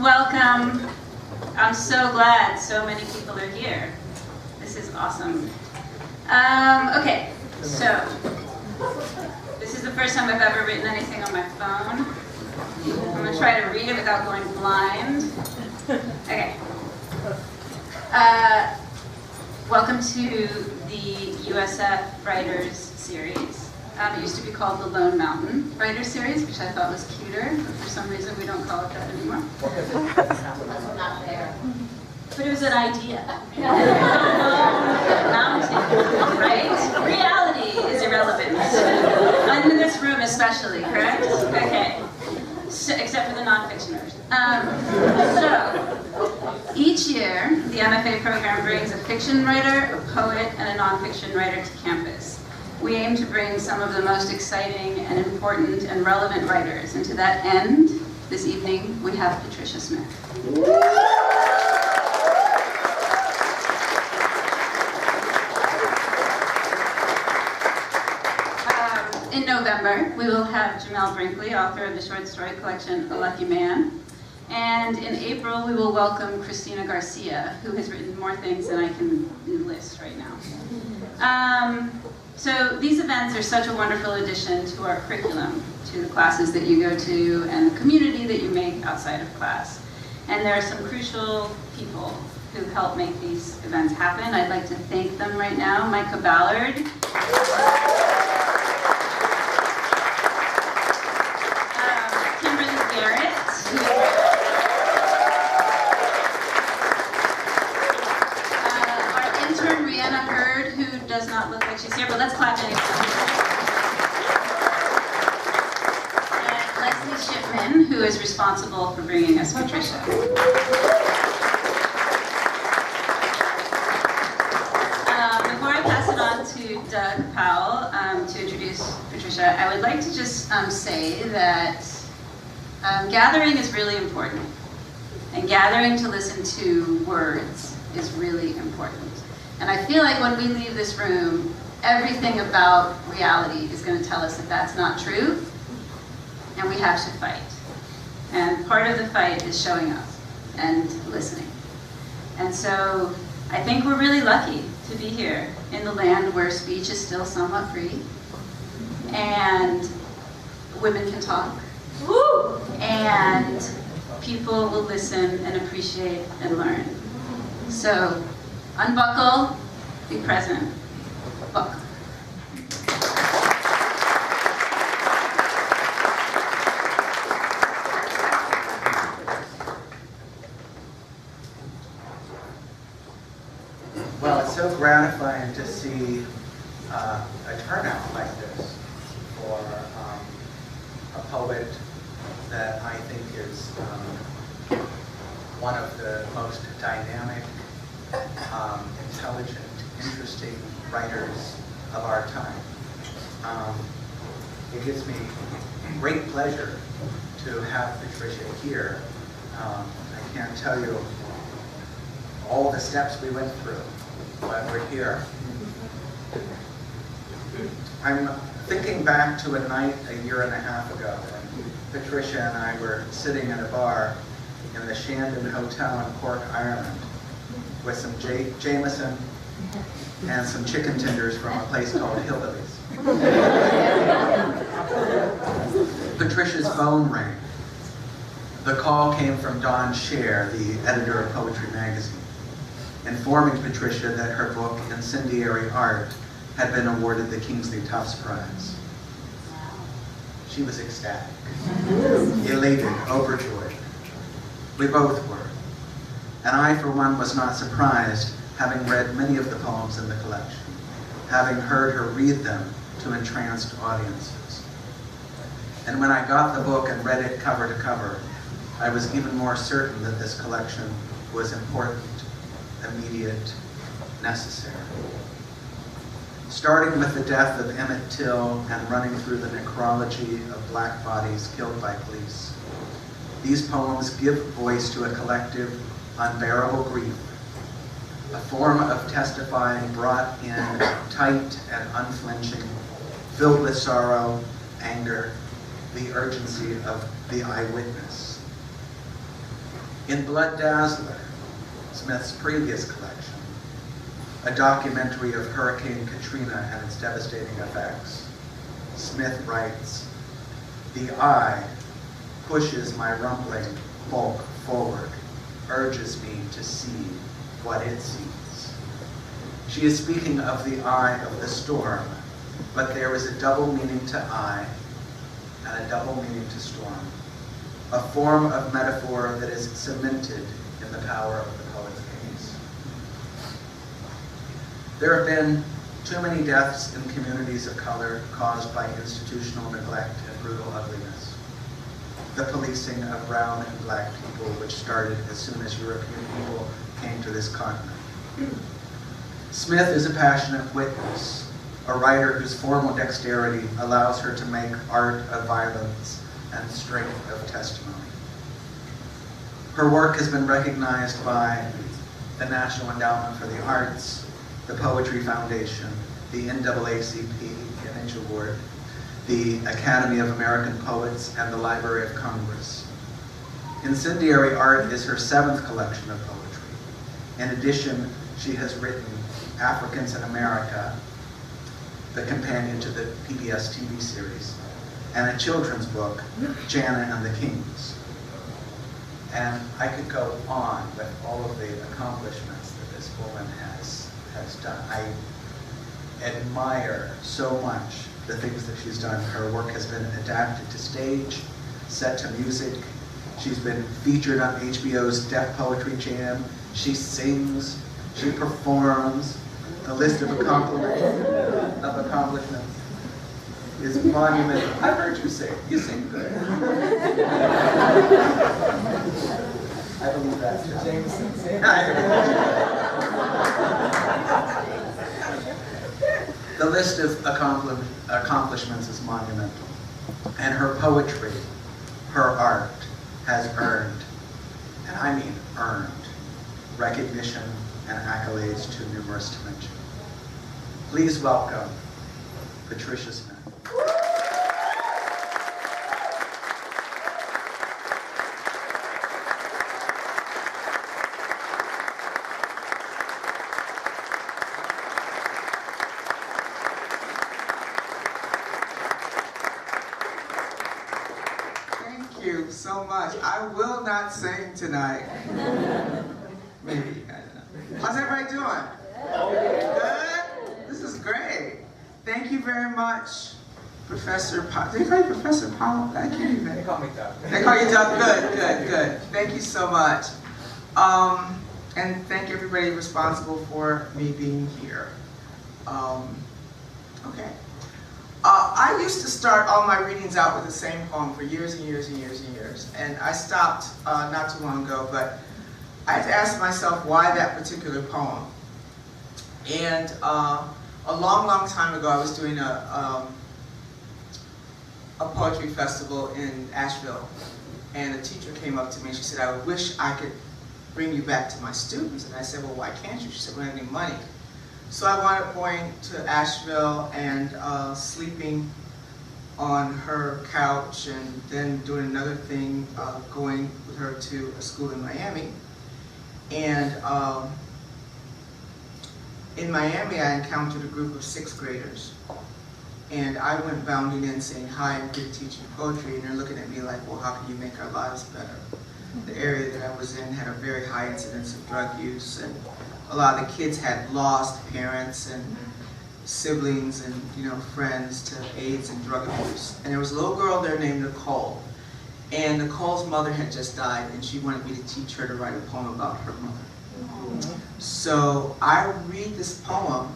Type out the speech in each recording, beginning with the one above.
Welcome. I'm so glad so many people are here. This is awesome. Okay, so this is the first time I've ever written anything on my phone. I'm going to try to read it without going blind. Okay. Welcome to the USF Writers Series. It used to be called the Lone Mountain Writers Series, which I thought was cuter, but for some reason we don't call it that anymore. That's not fair. But it was an idea. Mountain, right? Reality is irrelevant. And in this room especially, correct? Okay. So, except for the non-fictioners. So, each year, the MFA program brings a fiction writer, a poet, and a non-fiction writer to campus. We aim to bring some of the most exciting and important and relevant writers. And to that end, this evening, we have Patricia Smith. In November, we will have Jamel Brinkley, author of the short story collection, A Lucky Man. And in April, we will welcome Christina Garcia, who has written more things than I can list right now. So these events are such a wonderful addition to our curriculum, to the classes that you go to, and the community that you make outside of class. And there are some crucial people who help make these events happen. I'd like to thank them right now. Micah Ballard. Kimberly Garrett. Our intern, Rihanna Hurd, who does not look like she's here, but let's clap anyway. And Leslie Shipman, who is responsible for bringing us Patricia. Before I pass it on to Doug Powell to introduce Patricia, I would like to just say that gathering is really important. And gathering to listen to words is really important. And I feel like when we leave this room, everything about reality is going to tell us that that's not true, and we have to fight. And part of the fight is showing up and listening. And so I think we're really lucky to be here in the land where speech is still somewhat free, and women can talk, and people will listen and appreciate and learn. So unbuckle, be present, welcome. Well, it's so gratifying to see a turnout like this for a poet that I think is one of the most dynamic, intelligent, interesting writers of our time. It gives me great pleasure to have Patricia here. I can't tell you all the steps we went through, but we're here. I'm thinking back to a night a year and a half ago when Patricia and I were sitting in a bar in the Shandon Hotel in Cork, Ireland, with some Jameson and some chicken tenders from a place called Hillbillies. Patricia's phone rang. The call came from Don Scher, the editor of Poetry Magazine, informing Patricia that her book, Incendiary Art, had been awarded the Kingsley Tufts Prize. She was ecstatic, elated, overjoyed. We both were. And I, for one, was not surprised, having read many of the poems in the collection, having heard her read them to entranced audiences. And when I got the book and read it cover to cover, I was even more certain that this collection was important, immediate, necessary. Starting with the death of Emmett Till and running through the necrology of black bodies killed by police, these poems give voice to a collective, unbearable grief, a form of testifying brought in tight and unflinching, filled with sorrow, anger, the urgency of the eyewitness. In Blood Dazzler, Smith's previous collection, a documentary of Hurricane Katrina and its devastating effects, Smith writes, "The eye pushes my rumbling bulk forward, urges me to see what it sees." She is speaking of the eye of the storm, but there is a double meaning to eye and a double meaning to storm, a form of metaphor that is cemented in the power of the poet's gaze. There have been too many deaths in communities of color caused by institutional neglect and brutal ugliness. The policing of brown and black people, which started as soon as European people came to this continent. Smith is a passionate witness, a writer whose formal dexterity allows her to make art of violence and strength of testimony. Her work has been recognized by the National Endowment for the Arts, the Poetry Foundation, the NAACP NH Award, the Academy of American Poets, and the Library of Congress. Incendiary Art is her 7th collection of poetry. In addition, she has written Africans in America, the companion to the PBS TV series, and a children's book, Jana and the Kings. And I could go on with all of the accomplishments that this woman has done. I admire so much the things that she's done. Her work has been adapted to stage, set to music. She's been featured on HBO's Deaf Poetry Jam. She sings, she performs. The list of accomplishments is monumental. I've heard you sing. You sing good. I believe that. Mr. Jameson, sing. The list of accomplishments is monumental. And her poetry, her art, has earned, and I mean earned, recognition and accolades too numerous to mention. Please welcome Patricia Smith. Thank you so much. I will not sing tonight. Maybe, I don't know. How's everybody doing? Good? This is great. Thank you very much, Professor Powell. Did they call you Professor Powell? I can't even. They call me Doug. They call you Doug. Good, good, good. Thank you so much. And thank everybody responsible for me being here. Okay. I used to start all my readings out with the same poem for years and years and years and years. And I stopped not too long ago, but I had to ask myself why that particular poem. And a long, long time ago, I was doing a poetry festival in Asheville. And a teacher came up to me and she said, "I wish I could bring you back to my students." And I said, "Well, why can't you?" She said, "We don't have any money." So I wound up going to Asheville and sleeping on her couch, and then doing another thing, going with her to a school in Miami. And in Miami, I encountered a group of 6th graders. And I went bounding in saying, "Hi, I'm here teaching poetry." And they're looking at me like, "Well, how can you make our lives better?" The area that I was in had a very high incidence of drug use, and a lot of the kids had lost parents and siblings and friends to AIDS and drug abuse. And there was a little girl there named Nicole. And Nicole's mother had just died, and she wanted me to teach her to write a poem about her mother. So I read this poem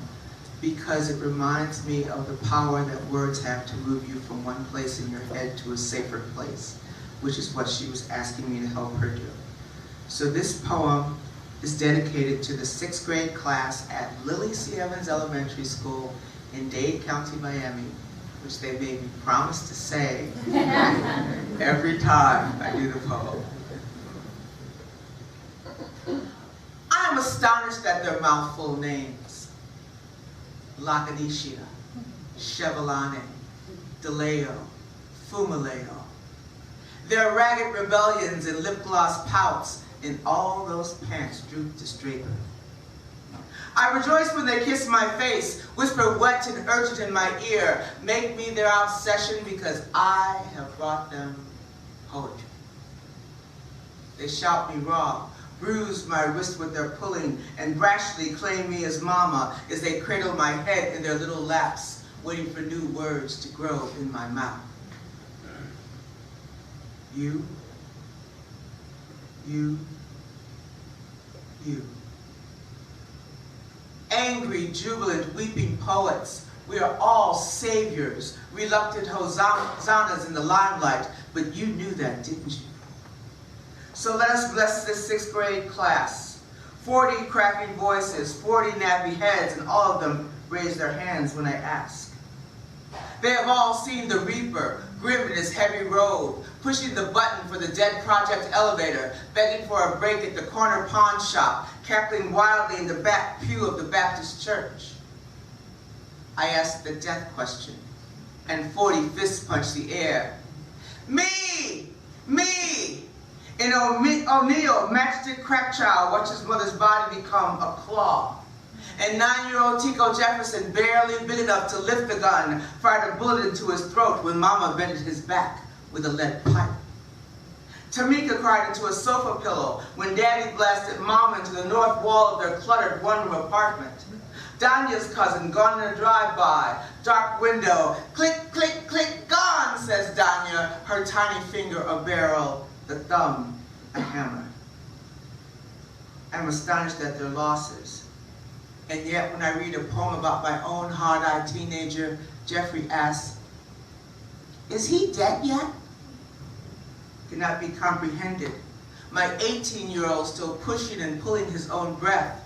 because it reminds me of the power that words have to move you from one place in your head to a safer place, which is what she was asking me to help her do. So this poem is dedicated to the 6th grade class at Lily C. Evans Elementary School in Dade County, Miami, which they made me promise to say every time I do the poem. I am astonished at their mouthful names. Lacaniscia, Chevalane, DeLeo, Fumaleo. Their ragged rebellions and lip gloss pouts and all those pants drooped to straighten. I rejoice when they kiss my face, whisper wet and urgent in my ear, make me their obsession because I have brought them poetry. They shout me raw, bruise my wrist with their pulling, and brashly claim me as mama as they cradle my head in their little laps, waiting for new words to grow in my mouth. You. Angry, jubilant, weeping poets, we are all saviors, reluctant hosannas in the limelight, but you knew that, didn't you? So let us bless this 6th grade class. 40 cracking voices, 40 nappy heads, and all of them raise their hands when I ask. They have all seen the Reaper, grim in his heavy robe, pushing the button for the dead project elevator, begging for a break at the corner pawn shop, cackling wildly in the back pew of the Baptist church. I ask the death question, and 40 fist punch the air. Me! Me! And O'Neill, matchstick crack child, watched his mother's body become a claw. And 9-year-old Tico Jefferson, barely big enough to lift the gun, fired a bullet into his throat when Mama bended his back with a lead pipe. Tamika cried into a sofa pillow when Daddy blasted Mama into the north wall of their cluttered one-room apartment. Danya's cousin, gone in a drive-by, dark window, click, click, click, gone, says Danya, her tiny finger a barrel, the thumb a hammer. I'm astonished at their losses. And yet when I read a poem about my own hard-eyed teenager, Jeffrey asks, is he dead yet? Cannot be comprehended. My 18-year-old still pushing and pulling his own breath.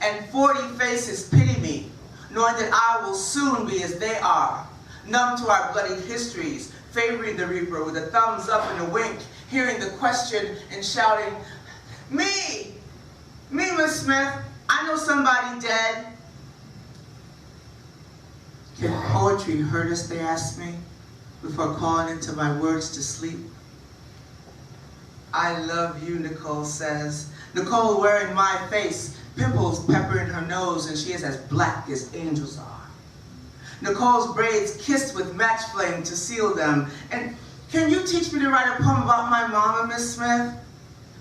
And 40 faces pity me, knowing that I will soon be as they are, numb to our bloody histories, favoring the Reaper with a thumbs up and a wink, hearing the question and shouting, me! Me, Miss Smith, I know somebody dead. Can poetry hurt us, they asked me, before calling into my words to sleep. I love you, Nicole says. Nicole wearing my face, pimples peppering her nose, and she is as black as angels are. Nicole's braids kissed with match flame to seal them. And can you teach me to write a poem about my mama, Miss Smith?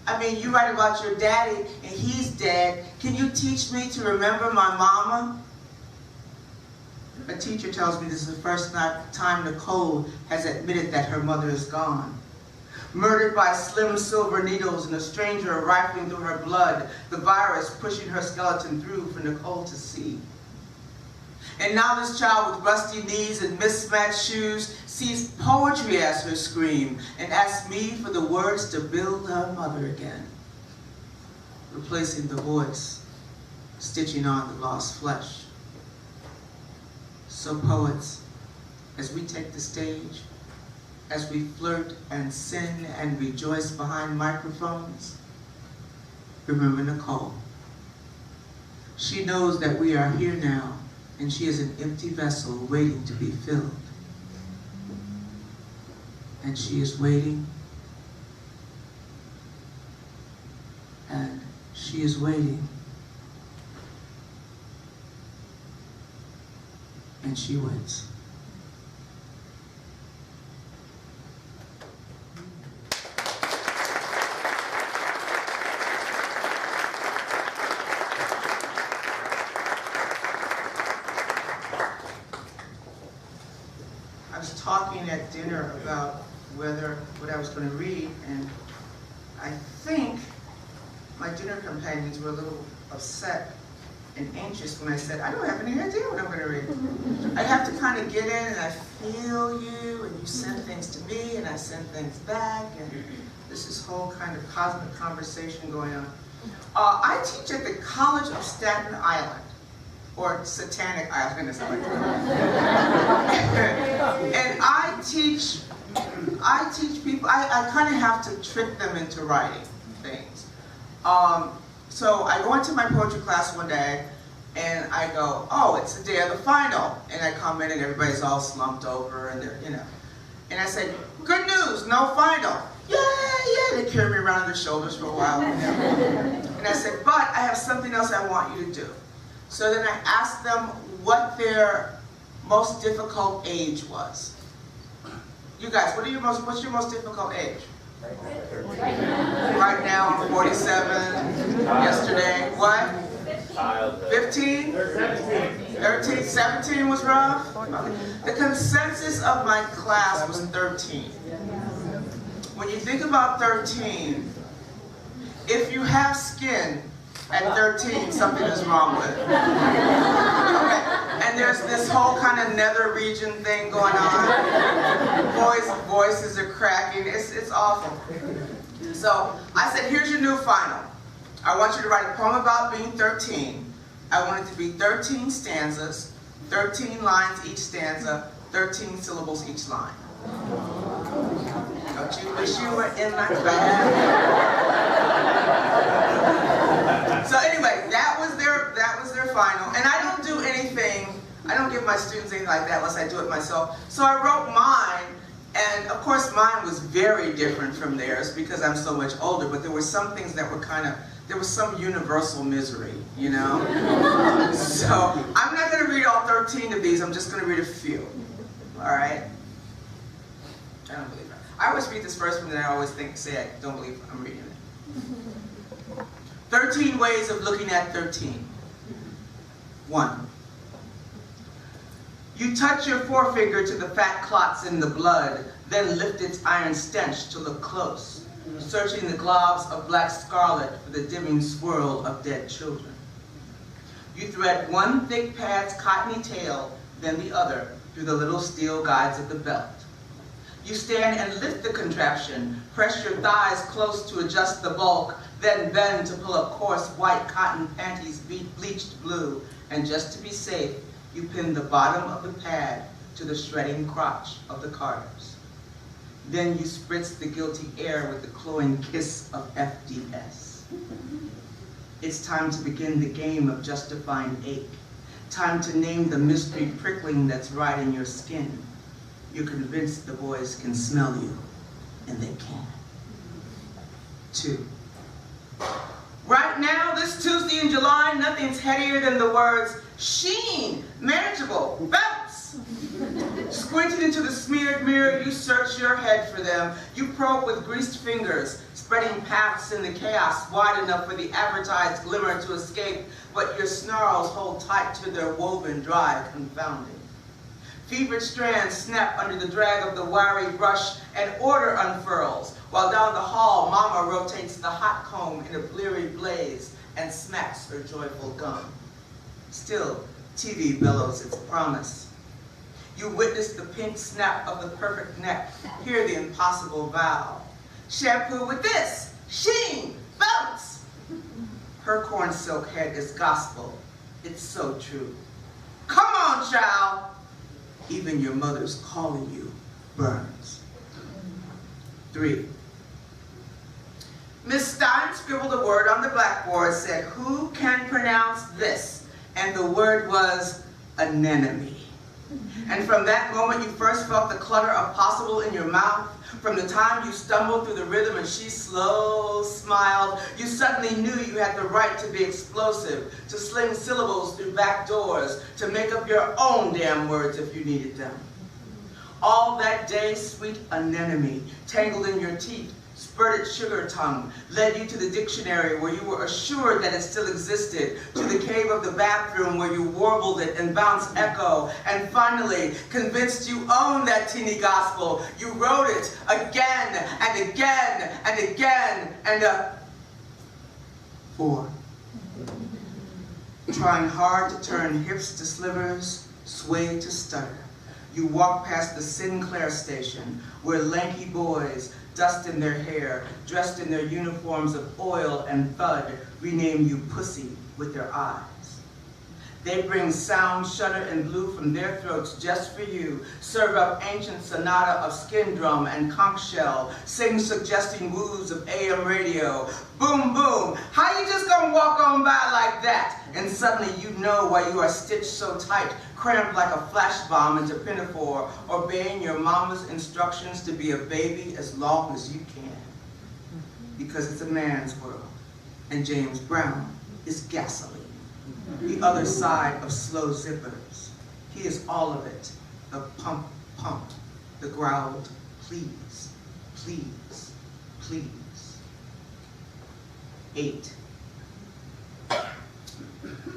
I mean, you write about your daddy, and he's dead. Can you teach me to remember my mama? A teacher tells me this is the first time Nicole has admitted that her mother is gone. Murdered by slim silver needles and a stranger rifling through her blood, the virus pushing her skeleton through for Nicole to see. And now this child with rusty knees and mismatched shoes sees poetry as her scream and asks me for the words to build her mother again, replacing the voice, stitching on the lost flesh. So poets, as we take the stage, as we flirt and sin and rejoice behind microphones, remember Nicole. She knows that we are here now, and she is an empty vessel waiting to be filled. And she is waiting, and she is waiting, and she waits. I was talking at dinner about what I was going to read, and I think my dinner companions were a little upset and anxious when I said, I don't have any idea what I'm going to read. I have to kind of get in and I feel you, and you send things to me and I send things back, and there's this whole kind of cosmic conversation going on. I teach at the College of Staten Island, or Satanic Island as I like to call it. And I teach people, I kind of have to trick them into writing things. So I go into my poetry class one day, and I go, oh, it's the day of the final. And I come in, and everybody's all slumped over, and they're, you know. And I say, good news, no final. Yay, yay, they carried me around on their shoulders for a while. And I said, but I have something else I want you to do. So then I asked them what their most difficult age was. You guys, what's your most difficult age? Right now, 47. Yesterday, what? 15? 13? 17 was rough? The consensus of my class was 13. When you think about 13, if you have skin at 13, something is wrong with it. Okay. And there's this whole kind of nether region thing going on. Boys' voices are cracking. It's awful. So I said, here's your new final. I want you to write a poem about being 13. I want it to be 13 stanzas, 13 lines each stanza, 13 syllables each line. Don't you wish you were in my class? So anyway, that was their final. And I don't do anything, I don't give my students anything like that unless I do it myself. So I wrote mine, and of course mine was very different from theirs because I'm so much older, but there were some things that were there was some universal misery, you know? So I'm not going to read all 13 of these, I'm just going to read a few. All right? I don't believe it. I always read this first one, and I always say I don't believe I'm reading it. 13 ways of looking at 13. 1. You touch your forefinger to the fat clots in the blood, then lift its iron stench to look close, searching the globs of black scarlet for the dimming swirl of dead children. You thread one thick pad's cottony tail, then the other, through the little steel guides of the belt. You stand and lift the contraption, press your thighs close to adjust the bulk, then bend to pull up coarse white cotton panties bleached blue, and just to be safe, you pin the bottom of the pad to the shredding crotch of the Carters. Then you spritz the guilty air with the cloying kiss of FDS. It's time to begin the game of justifying ache. Time to name the mystery prickling that's right in your skin. You're convinced the boys can smell you, and they can. 2. Right now, this Tuesday in July, nothing's headier than the words, sheen, manageable, bounce. Squinting into the smeared mirror, you search your head for them. You probe with greased fingers, spreading paths in the chaos wide enough for the advertised glimmer to escape, but your snarls hold tight to their woven dry confounding. Fevered strands snap under the drag of the wiry brush, and order unfurls, while down the hall, Mama rotates the hot comb in a bleary blaze and smacks her joyful gum. Still, TV bellows its promise. You witness the pink snap of the perfect neck, hear the impossible vow. Shampoo with this, sheen, bounce. Her corn silk head is gospel. It's so true. Come on, child. Even your mother's calling you burns. 3. Miss Stein scribbled a word on the blackboard, said, who can pronounce this? And the word was anemone. And from that moment you first felt the clutter of possible in your mouth. From the time you stumbled through the rhythm and she slow smiled, you suddenly knew you had the right to be explosive, to sling syllables through back doors, to make up your own damn words if you needed them. All that day, sweet anemone, tangled in your teeth, spurted sugar tongue, led you to the dictionary where you were assured that it still existed, to the cave of the bathroom where you warbled it and bounced echo, and finally, convinced you owned that teeny gospel, you wrote it again and again and again and 4. Trying hard to turn hips to slivers, sway to stutter. You walk past the Sinclair station where lanky boys, dust in their hair, dressed in their uniforms of oil and thud, rename you pussy with their eyes. They bring sound, shudder, and blue from their throats just for you, serve up ancient sonata of skin drum and conch shell, sing suggesting woos of AM radio. Boom, boom, how you just gonna walk on by like that? And suddenly you know why you are stitched so tight, cramped like a flash bomb into pinafore, obeying your mama's instructions to be a baby as long as you can. because it's a man's world, and James Brown is gasoline, the other side of slow zippers. He is all of it, the pump, the growled, please, please, please. 8.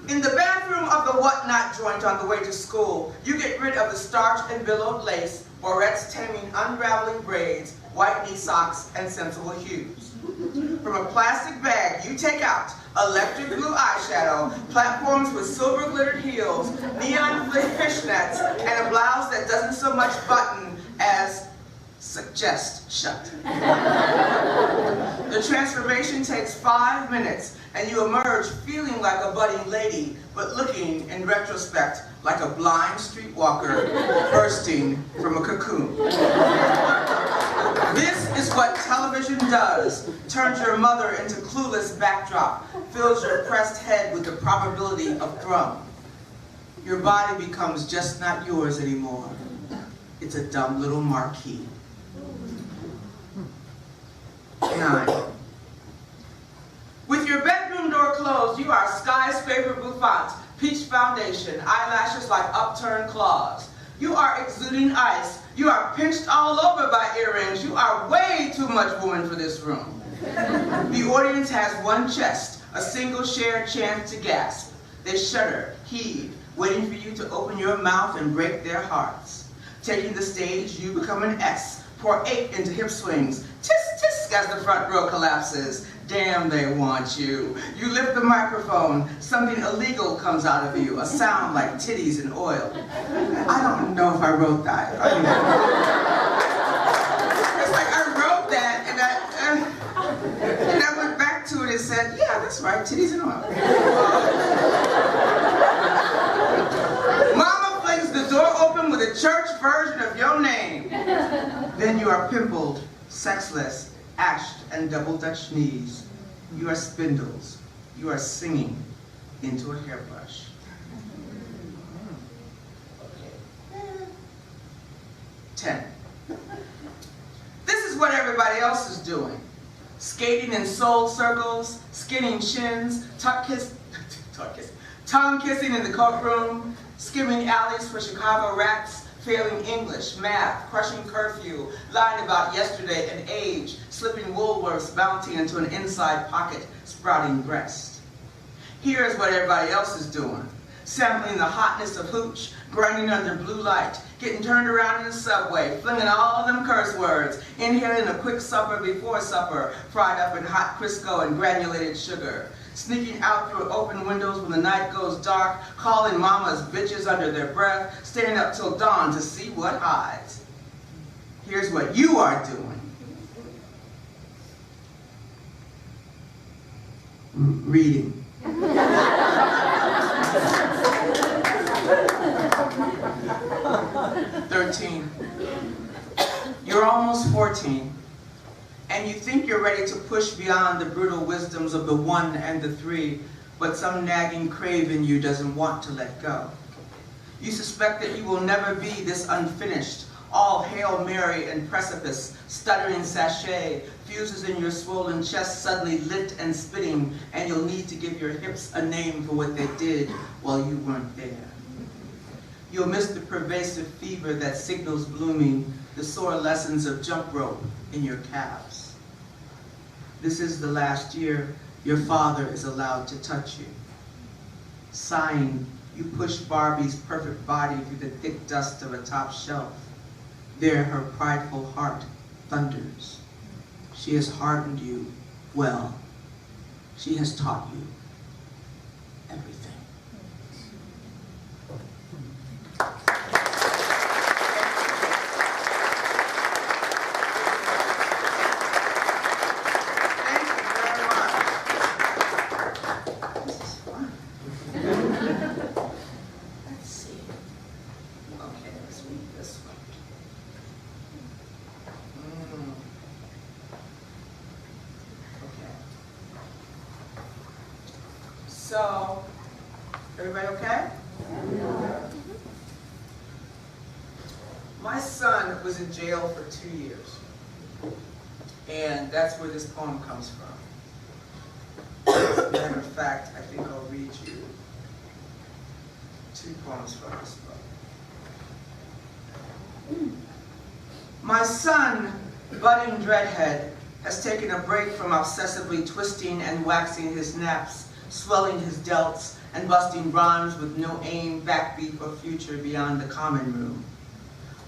In the bathroom of the whatnot joint on the way to school, you get rid of the starch and billowed lace, barrettes taming unraveling braids, white knee socks, and sensible hues. From a plastic bag, you take out electric blue eyeshadow, platforms with silver glittered heels, neon fishnets, and a blouse that doesn't so much button as suggest shut. The transformation takes 5 minutes, and you emerge feeling like a budding lady, but looking, in retrospect, like a blind streetwalker bursting from a cocoon. This is what television does. Turns your mother into clueless backdrop, fills your pressed head with the probability of thrum. Your body becomes just not yours anymore. It's a dumb little marquee. 9. With your bedroom door closed, you are skyscraper bouffant, peach foundation, eyelashes like upturned claws. You are exuding ice. You are pinched all over by earrings. You are way too much woman for this room. The audience has one chest, a single shared chance to gasp. They shudder, heave, waiting for you to open your mouth and break their hearts. Taking the stage, you become an S. Pour 8 into hip swings. Tisk, tisk, as the front row collapses. Damn, they want you. You lift the microphone. Something illegal comes out of you. A sound like titties and oil. I don't know if I wrote that. It's like I wrote that, and I went back to it and said, yeah, that's right, titties and oil. Mama flings the door open with a church version of your name. Then you are pimpled, sexless, ashed, and double Dutch knees. You are spindles. You are singing into a hairbrush. 10. This is what everybody else is doing. Skating in soul circles, skinning shins, tongue kissing in the courtroom, skimming alleys for Chicago rats, failing English, math, crushing curfew, lying about yesterday and age, slipping Woolworth's bounty into an inside pocket, sprouting breast. Here's what everybody else is doing. Sampling the hotness of hooch, grinding under blue light, getting turned around in the subway, flinging all them curse words, inhaling a quick supper before supper, fried up in hot Crisco and granulated sugar, sneaking out through open windows when the night goes dark, calling mamas bitches under their breath, staying up till dawn to see what hides. Here's what you are doing. Reading. 13. You're almost 14, and you think you're ready to push beyond the brutal wisdoms of the 1 and the 3, but some nagging crave in you doesn't want to let go. You suspect that you will never be this unfinished, all Hail Mary and precipice, stuttering sachet, fuses in your swollen chest suddenly lit and spitting, and you'll need to give your hips a name for what they did while you weren't there. You'll miss the pervasive fever that signals blooming, the sore lessons of jump rope in your calves. This is the last year your father is allowed to touch you. Sighing, you push Barbie's perfect body through the thick dust of a top shelf. There her prideful heart thunders. She has hardened you well. She has taught you everything. So, everybody okay? My son was in jail for 2 years. And that's where this poem comes from. As a matter of fact, I think I'll read you 2 poems from this book. My son, budding dreadhead, has taken a break from obsessively twisting and waxing his naps, swelling his delts, and busting rhymes with no aim, backbeat, or future beyond the common room.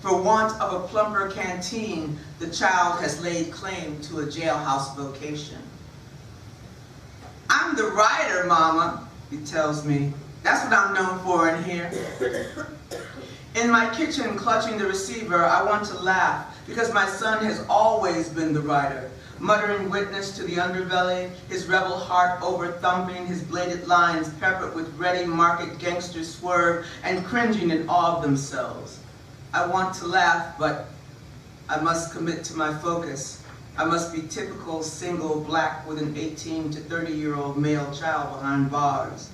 For want of a plumber canteen, the child has laid claim to a jailhouse vocation. I'm the writer, Mama, he tells me. That's what I'm known for in here. In my kitchen, clutching the receiver, I want to laugh because my son has always been the writer, muttering witness to the underbelly, his rebel heart over-thumping, his bladed lines peppered with ready market gangster swerve and cringing in awe of themselves. I want to laugh, but I must commit to my focus. I must be typical single black with an 18 to 30-year-old male child behind bars.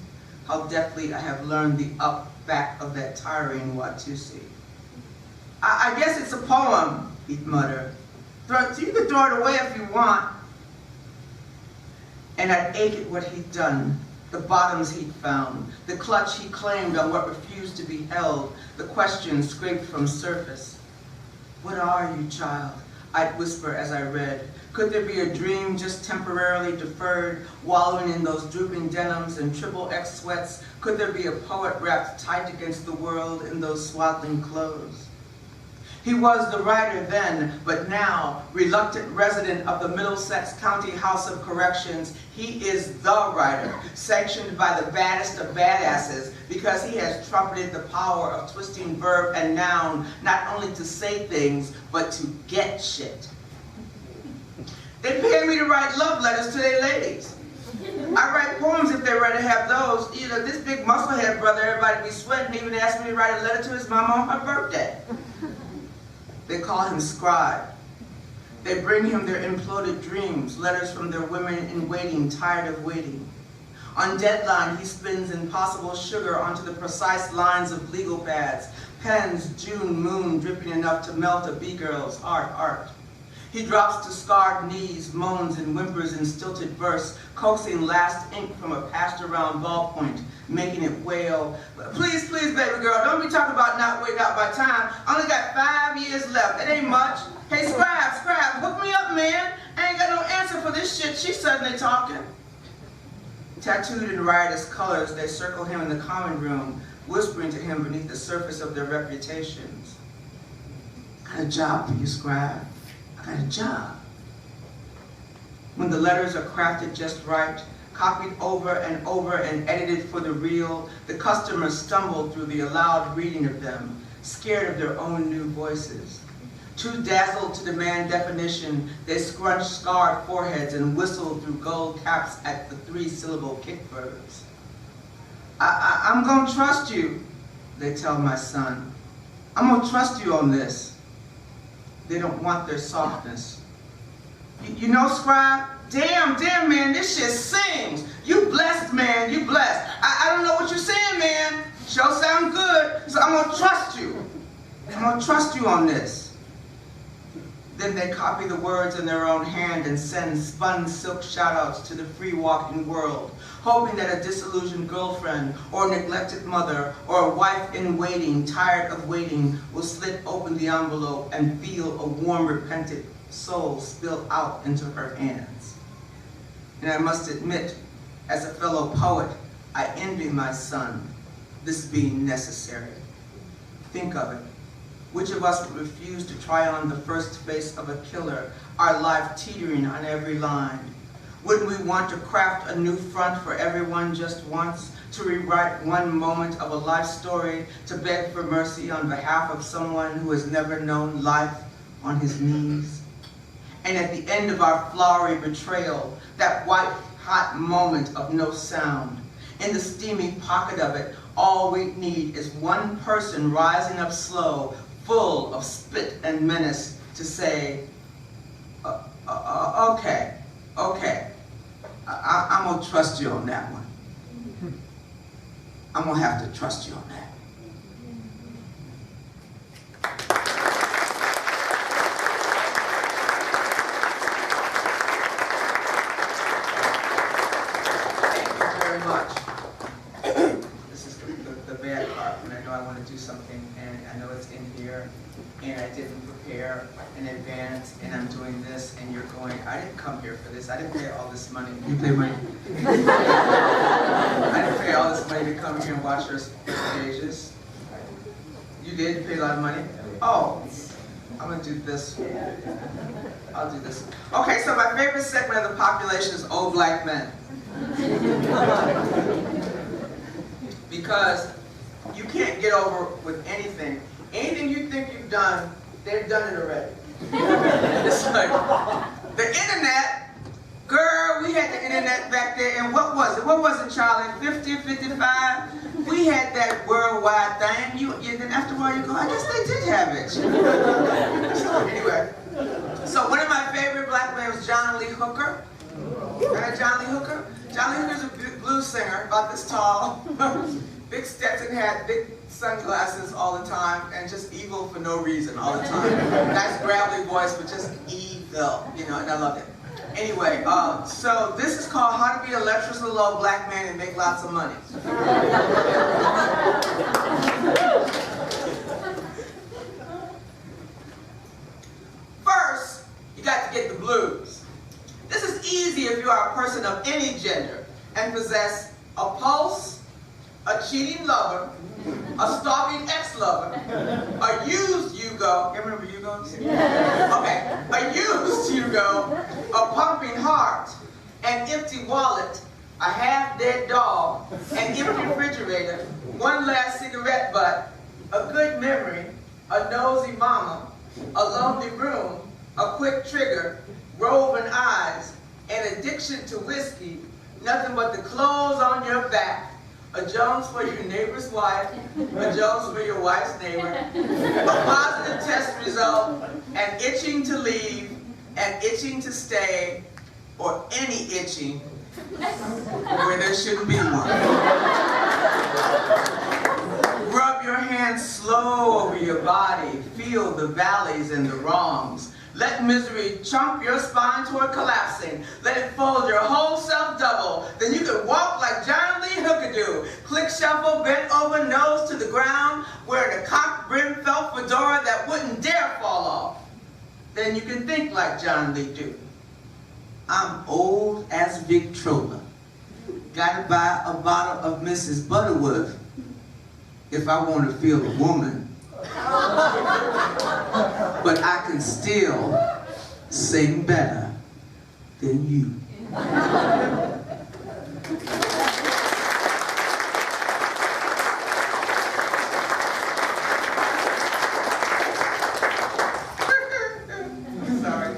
How deftly I have learned the up-back of that tiring Watusi. I guess it's a poem, he'd mutter. So you can throw it away if you want. And I'd ache at what he'd done, the bottoms he'd found, the clutch he claimed on what refused to be held, the questions scraped from surface. What are you, child? I'd whisper as I read. Could there be a dream just temporarily deferred, wallowing in those drooping denims and XXX sweats? Could there be a poet wrapped tight against the world in those swaddling clothes? He was the writer then, but now, reluctant resident of the Middlesex County House of Corrections, he is the writer, sanctioned by the baddest of badasses, because he has trumpeted the power of twisting verb and noun, not only to say things, but to get shit. They pay me to write love letters to their ladies. I write poems if they're ready to have those. You know, this big musclehead brother, everybody be sweating, even asked me to write a letter to his mama on her birthday. They call him scribe. They bring him their imploded dreams, letters from their women in waiting, tired of waiting. On deadline, he spins impossible sugar onto the precise lines of legal pads, pens, June moon dripping enough to melt a b-girl's heart. He drops to scarred knees, moans and whimpers in stilted verse, coaxing last ink from a passed-around ballpoint, making it wail. Please, please, baby girl, don't be talking about not waiting out my time. I only got 5 years left. It ain't much. Hey, Scribe, hook me up, man. I ain't got no answer for this shit she's suddenly talking. Tattooed in riotous colors, they circle him in the common room, whispering to him beneath the surface of their reputations. I got a job for you, Scribe. I got a job. When the letters are crafted just right, copied over and edited for the real, the customers stumble through the allowed reading of them, scared of their own new voices. Too dazzled to demand definition, they scrunch scarred foreheads and whistle through gold caps at the 3-syllable kick verbs. I'm gonna trust you, they tell my son. I'm gonna trust you on this. They don't want their softness. You know, Scribe? Damn, man, this shit sings. You blessed, man, you blessed. I don't know what you're saying, man. Sure sound good, so I'm gonna trust you. I'm gonna trust you on this. Then they copy the words in their own hand and send spun silk shout-outs to the free-walking world, hoping that a disillusioned girlfriend or neglected mother or a wife in waiting, tired of waiting, will slit open the envelope and feel a warm, repentant soul spill out into her hands. And I must admit, as a fellow poet, I envy my son, this being necessary. Think of it. Which of us would refuse to try on the first face of a killer, our life teetering on every line? Wouldn't we want to craft a new front for everyone just once, to rewrite one moment of a life story, to beg for mercy on behalf of someone who has never known life on his knees? And at the end of our flowery betrayal, that white, hot moment of no sound, in the steamy pocket of it, all we need is one person rising up slow, full of spit and menace, to say, okay, I'm gonna trust you on that one. I'm gonna have to trust you on that. in here and I didn't prepare in advance and I'm doing this and you're going, I didn't come here for this. I didn't pay all this money. You pay money? I didn't pay all this money to come here and watch your stages. You did? You paid a lot of money? Oh, I'm going to do this. I'll do this. Okay, so my favorite segment of the population is old black men. Because you can't get over with anything. Anything you think you've done, they've done it already. It's like, the internet, girl, we had the internet back there, and what was it? What was it, Charlie? 50, 55? We had that worldwide thing. Then after a while you go, I guess they did have it. So anyway, so one of my favorite black men was John Lee Hooker. Remember John Lee Hooker? John Lee Hooker's a blues singer, about this tall. Big Stetson hat, big sunglasses all the time, and just evil for no reason all the time. Nice gravelly voice, but just evil, you know, and I loved it. Anyway, so this is called How to Be a Lecherously Low Black Man and Make Lots of Money. First, you got to get the blues. This is easy if you are a person of any gender and possess a pulse, a cheating lover, a stalking ex-lover, a used Yugo. You remember Yugos? Okay. A used Yugo, a pumping heart, an empty wallet, a half-dead dog, an empty refrigerator, one last cigarette butt, a good memory, a nosy mama, a lonely room, a quick trigger, roving eyes, an addiction to whiskey, nothing but the clothes on your back, a Jones for your neighbor's wife, a Jones for your wife's neighbor, a positive test result, an itching to leave, an itching to stay, or any itching where there shouldn't be one. Rub your hands slow over your body, feel the valleys and the wrongs. Let misery chomp your spine toward collapsing. Let it fold your whole self double. Then you can walk like John Lee Hooker do. Click shuffle, bent over, nose to the ground, wearing a cocked brim felt fedora that wouldn't dare fall off. Then you can think like John Lee do. I'm old as Victrola. Gotta buy a bottle of Mrs. Butterworth if I want to feel a woman. But I can still sing better than you. Sorry.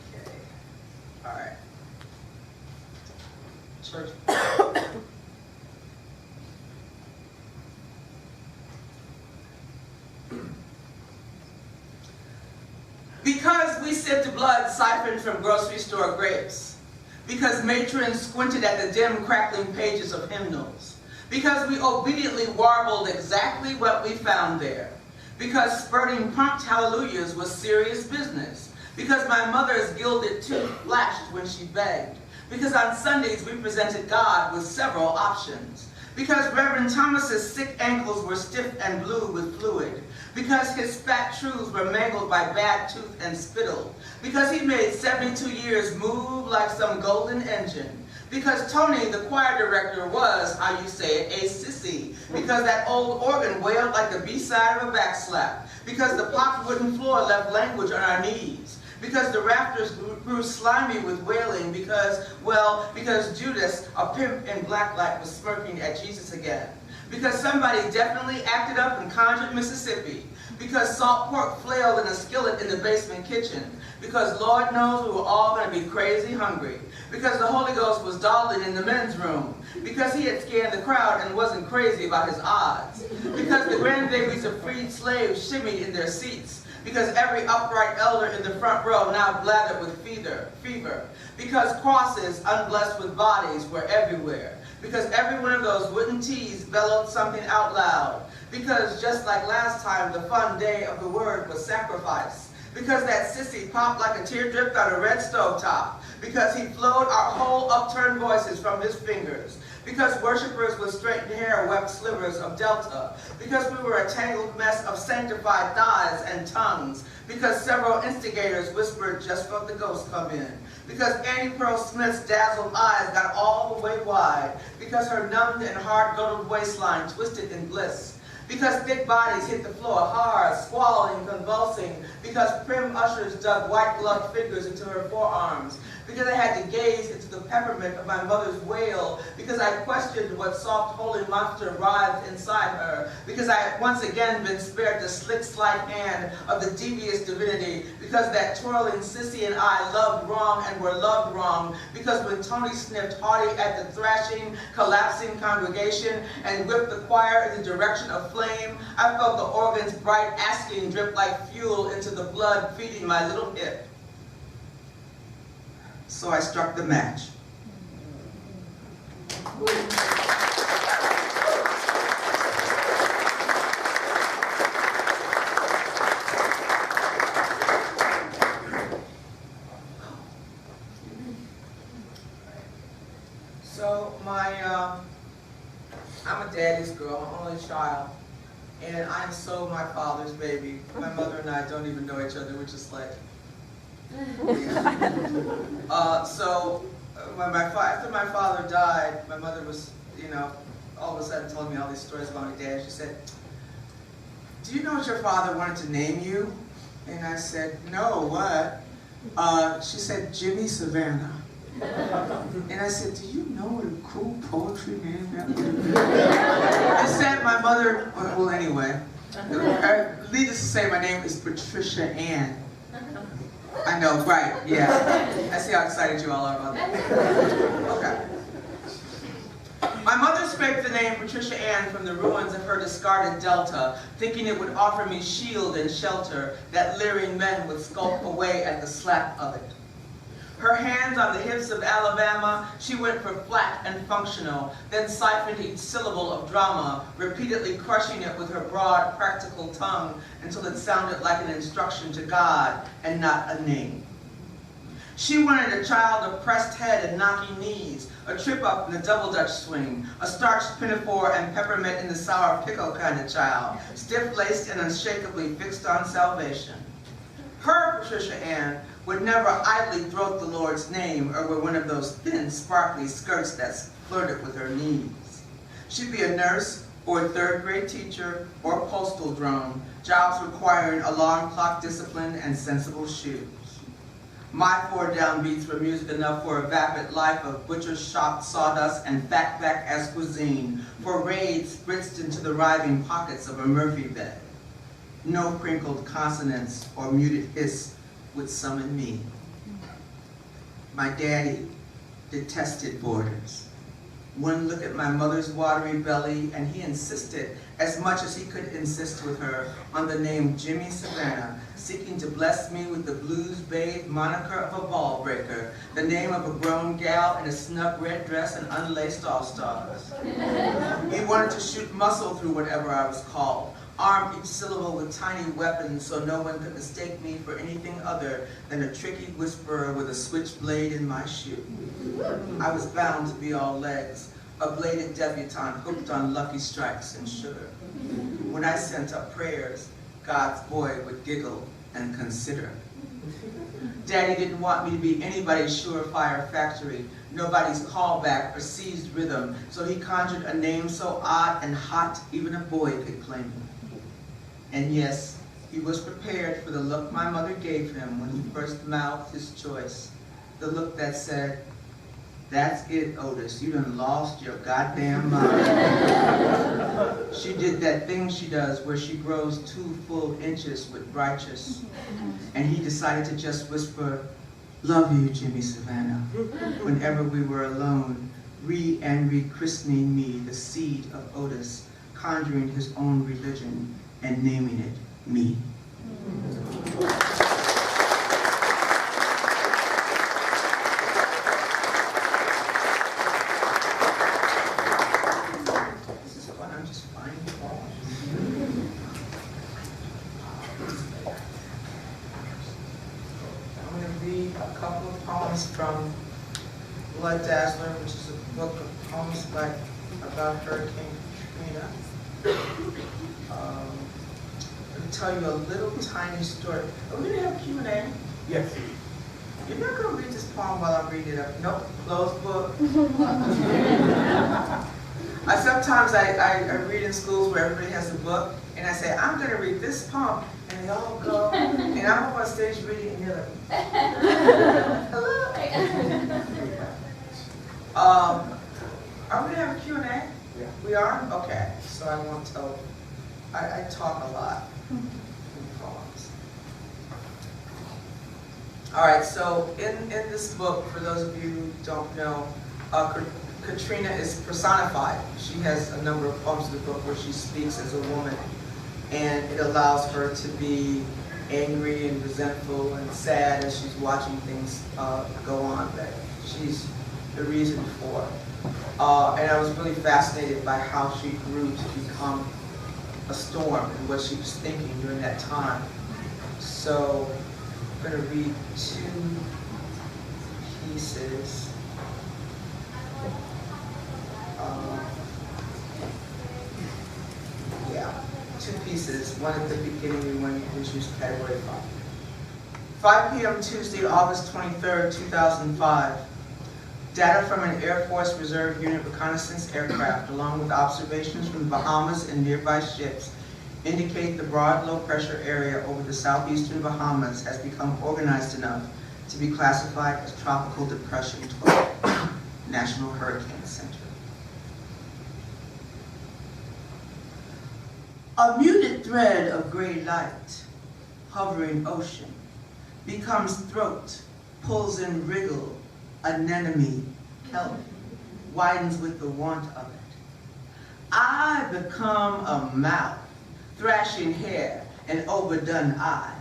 Okay. All right. Church. Because we sipped blood siphoned from grocery store grapes. Because matrons squinted at the dim, crackling pages of hymnals. Because we obediently warbled exactly what we found there. Because spurting prompt hallelujahs was serious business. Because my mother's gilded tooth flashed when she begged. Because on Sundays we presented God with several options. Because Reverend Thomas's sick ankles were stiff and blue with fluid. Because his fat truths were mangled by bad tooth and spittle. Because he made 72 years move like some golden engine. Because Tony, the choir director, was, how you say it, a sissy. Because that old organ wailed like the B-side of a backslap. Because the popped wooden floor left language on our knees. Because the rafters grew slimy with wailing. Because Judas, a pimp in blacklight, was smirking at Jesus again. Because somebody definitely acted up and conjured Mississippi. Because salt pork flailed in a skillet in the basement kitchen. Because Lord knows we were all going to be crazy hungry. Because the Holy Ghost was dawdling in the men's room. Because he had scanned the crowd and wasn't crazy about his odds. Because the grandbabies of freed slaves shimmied in their seats. Because every upright elder in the front row now blathered with fever. Because crosses, unblessed with bodies, were everywhere. Because every one of those wooden tees bellowed something out loud. Because just like last time, the fun day of the word was sacrifice. Because that sissy popped like a tear dripped on a red stovetop. Because he flowed our whole upturned voices from his fingers. because worshipers with straightened hair wept slivers of delta, because we were a tangled mess of sanctified thighs and tongues, because several instigators whispered, just felt the ghost come in, because Annie Pearl Smith's dazzled eyes got all the way wide, because her numbed and hard-girdled waistline twisted in bliss, because big bodies hit the floor hard, squalling, convulsing, because prim ushers dug white-gloved fingers into her forearms, because I had to gaze into the peppermint of my mother's wail, because I questioned what soft holy monster writhed inside her, because I had once again been spared the slick slight hand of the devious divinity, because that twirling sissy and I loved wrong and were loved wrong, because when Tony sniffed haughty at the thrashing, collapsing congregation and whipped the choir in the direction of flame, I felt the organ's bright asking drip like fuel into the blood feeding my little hip. So I struck the match. So I'm a daddy's girl, I'm an only child, and I'm so my father's baby. My mother and I don't even know each other, we're just like, after my father died, my mother was, all of a sudden told me all these stories about my dad. She said, do you know what your father wanted to name you? And I said, no, what? She said, Jimmy Savannah. And I said, do you know what a cool poetry name that would be? I said my mother, well anyway, needless to say my name is Patricia Ann. I know, right, yeah. I see how excited you all are about that. Okay. My mother scraped the name Patricia Ann from the ruins of her discarded delta, thinking it would offer me shield and shelter that leering men would skulk away at the slap of it. Her hands on the hips of Alabama, she went for flat and functional, then siphoned each syllable of drama, repeatedly crushing it with her broad, practical tongue until it sounded like an instruction to God and not a name. She wanted a child of pressed head and knocking knees, a trip up in the double Dutch swing, a starched pinafore and peppermint in the sour pickle kind of child, stiff-laced and unshakably fixed on salvation. Her Patricia Ann would never idly throat the Lord's name or wear one of those thin, sparkly skirts that flirted with her knees. She'd be a nurse or a third-grade teacher or a postal drone, jobs requiring alarm clock discipline and sensible shoes. My 4 downbeats were music enough for a vapid life of butcher's shop sawdust and fatback as cuisine, for raids spritzed into the writhing pockets of a Murphy bed. No crinkled consonants or muted hiss would summon me. My daddy detested borders. One look at my mother's watery belly and he insisted, as much as he could insist with her, on the name Jimmy Savannah, seeking to bless me with the blues-bathed moniker of a ball breaker, the name of a grown gal in a snug red dress and unlaced all-stars. He wanted to shoot muscle through whatever I was called, arm each syllable with tiny weapons so no one could mistake me for anything other than a tricky whisperer with a switchblade in my shoe. I was bound to be all legs, a bladed debutante hooked on Lucky Strikes and sugar. When I sent up prayers, God's boy would giggle and consider. Daddy didn't want me to be anybody's surefire factory, nobody's callback or seized rhythm, so he conjured a name so odd and hot even a boy could claim it. And yes, he was prepared for the look my mother gave him when he first mouthed his choice. The look that said, that's it, Otis, you done lost your goddamn mind. She did that thing she does where she grows 2 full inches with righteous. And he decided to just whisper, love you, Jimmy Savannah, whenever we were alone, and rechristening me the seed of Otis, conjuring his own religion and naming it me. This is fun, I'm just finding balls. I'm going to read a couple of poems from Blood Dazzler, which is a book of poems about Hurricane Katrina. Let me tell you a little tiny story. Are we gonna have Q&A? Yes. You're not gonna read this poem while I'm reading it up. Nope, closed book. Sometimes I read in schools where everybody has a book, and I say, I'm gonna read this poem, and they all go, and I'm up on stage reading, and you're like, hello. Are we gonna have a Q&A? Yeah. We are? Okay, so I won't tell. I talk a lot in poems. All right, so in this book, for those of you who don't know, Katrina is personified. She has a number of poems in the book where she speaks as a woman, and it allows her to be angry and resentful and sad as she's watching things go on that she's the reason for. And I was really fascinated by how she grew to become a storm and what she was thinking during that time. So I'm going to read two pieces. Two pieces, one at the beginning and one which is category 5. 5 p.m. Tuesday, August 23rd, 2005. Data from an Air Force Reserve Unit reconnaissance aircraft, along with observations from the Bahamas and nearby ships, indicate the broad low-pressure area over the southeastern Bahamas has become organized enough to be classified as Tropical Depression 12, National Hurricane Center. A muted thread of gray light, hovering ocean, becomes throat, pulls in wriggle, anemone, kelp, widens with the want of it. I become a mouth, thrashing hair, an overdone eye.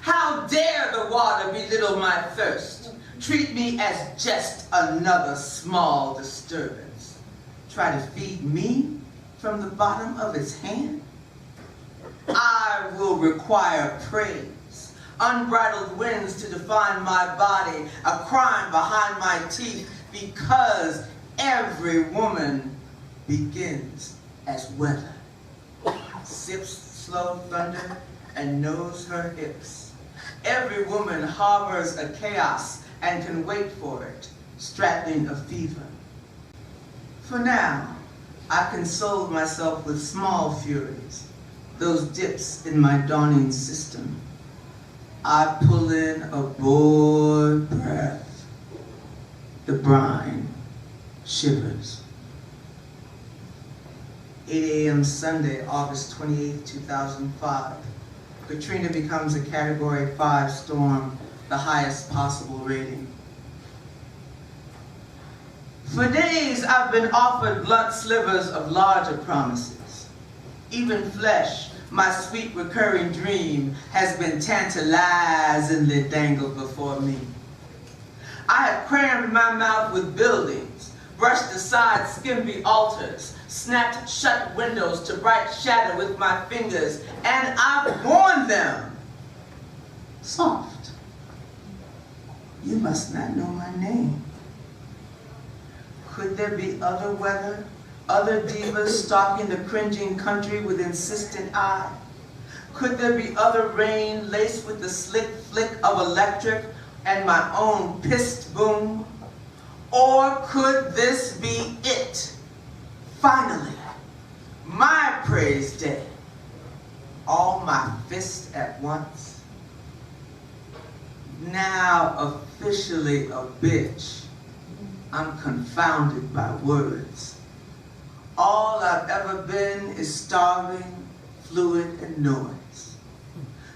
How dare the water belittle my thirst, treat me as just another small disturbance, try to feed me from the bottom of its hand? I will require praise, unbridled winds to define my body, a crime behind my teeth, because every woman begins as weather, sips slow thunder and knows her hips. Every woman harbors a chaos and can wait for it, straddling a fever. For now, I console myself with small furies, those dips in my dawning system. I pull in a bored breath. The brine shivers. 8 a.m. Sunday, August 28, 2005. Katrina becomes a Category 5 storm, the highest possible rating. For days, I've been offered blunt slivers of larger promises. Even flesh, my sweet recurring dream, has been tantalizingly dangled before me. I have crammed my mouth with buildings, brushed aside skimby altars, snapped shut windows to bright shadow with my fingers, and I've warned them. Soft, you must not know my name. Could there be other weather, other divas stalking the cringing country with insistent eye? Could there be other rain laced with the slick flick of electric and my own pissed boom? Or could this be it? Finally, my praise day. All my fists at once. Now officially a bitch. I'm confounded by words. All I've ever been is starving, fluid, and noise.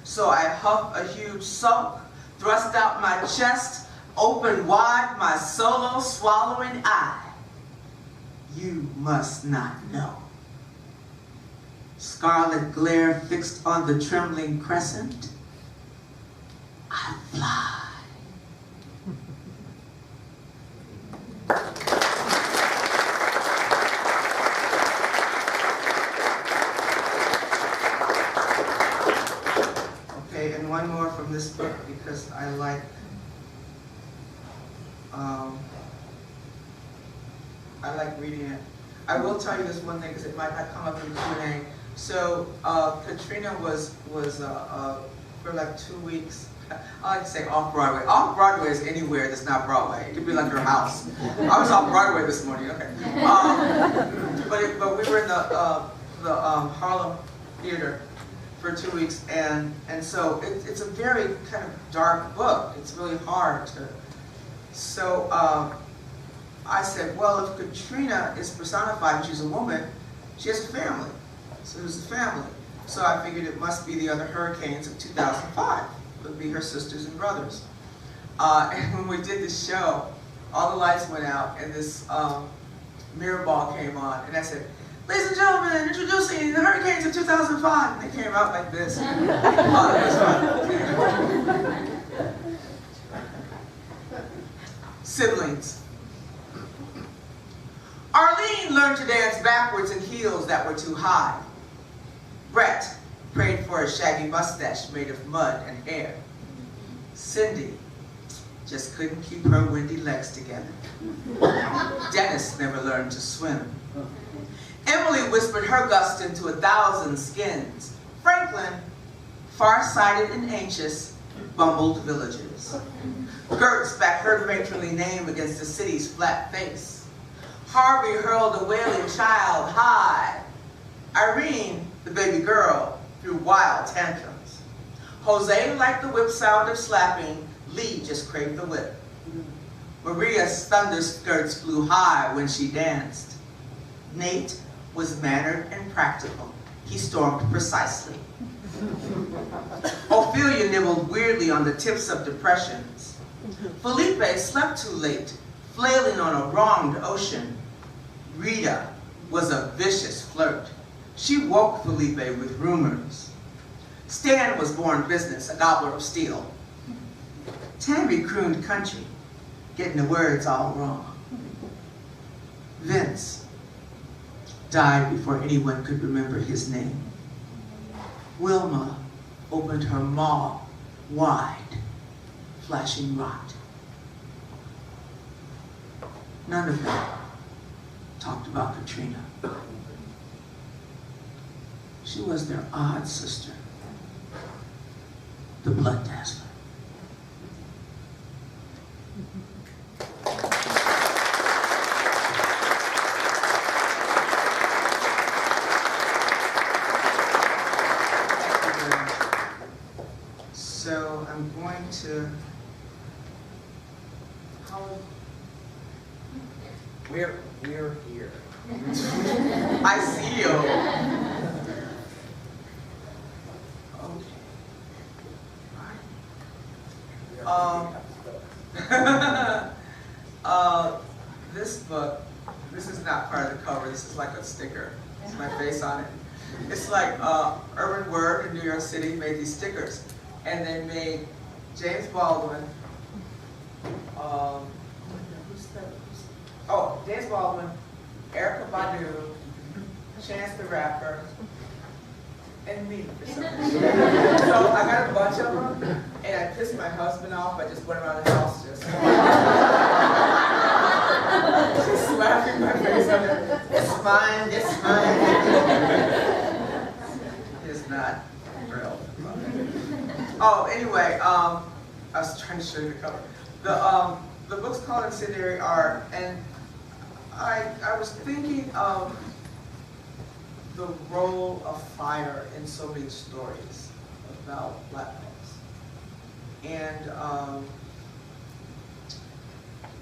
So I huff a huge sulk, thrust out my chest, open wide my solo swallowing eye. You must not know. Scarlet glare fixed on the trembling crescent. I fly. Okay, and one more from this book because I like I like reading it. I will tell you this one thing because it might not come up in Q&A. So Katrina was for like 2 weeks. I like to say off Broadway. Off Broadway is anywhere that's not Broadway. It could be like your house. I was off Broadway this morning. Okay. But we were in the Harlem Theater for 2 weeks, and so it's a very kind of dark book. It's really hard to. So I said, well, if Katrina is personified and she's a woman, she has a family. So there's a family. So I figured it must be the other hurricanes of 2005. It would be her sisters and brothers. And when we did the show, all the lights went out and this mirror ball came on. And I said, ladies and gentlemen, introducing the hurricanes of 2005. And they came out like this. It was fun. Siblings. Arlene learned to dance backwards in heels that were too high. Brett prayed for a shaggy mustache made of mud and hair. Cindy just couldn't keep her windy legs together. Dennis never learned to swim. Emily whispered her gust into 1,000 skins. Franklin, far-sighted and anxious, bumbled villages. Gertz backed her matronly name against the city's flat face. Harvey hurled a wailing child high. Irene, the baby girl, threw wild tantrums. Jose liked the whip sound of slapping. Lee just craved the whip. Maria's thunder skirts flew high when she danced. Nate was mannered and practical. He stormed precisely. Ophelia nibbled weirdly on the tips of depressions. Felipe slept too late, flailing on a wronged ocean. Rita was a vicious flirt. She woke Felipe with rumors. Stan was born business, a gobbler of steel. Tammy crooned country, getting the words all wrong. Vince died before anyone could remember his name. Wilma opened her maw wide, flashing rot. None of them talked about Katrina. She was their odd sister, the blood dazzler. So I'm going to. We're here. I see you. Okay. This book, this is not part of the cover. This is like a sticker. It's my face on it. It's like Urban Word in New York City made these stickers, and they made James Baldwin. James Baldwin, Erykah Badu, Chance the Rapper, and me for some reason. So I got a bunch of them, and I pissed my husband off. I just went around the house just slapping my face on it. It's mine, it's mine. It's not thrilled. Oh, anyway, I was trying to show you the cover. The book's called Incendiary Art, and I was thinking of the role of fire in so many stories about Black folks. And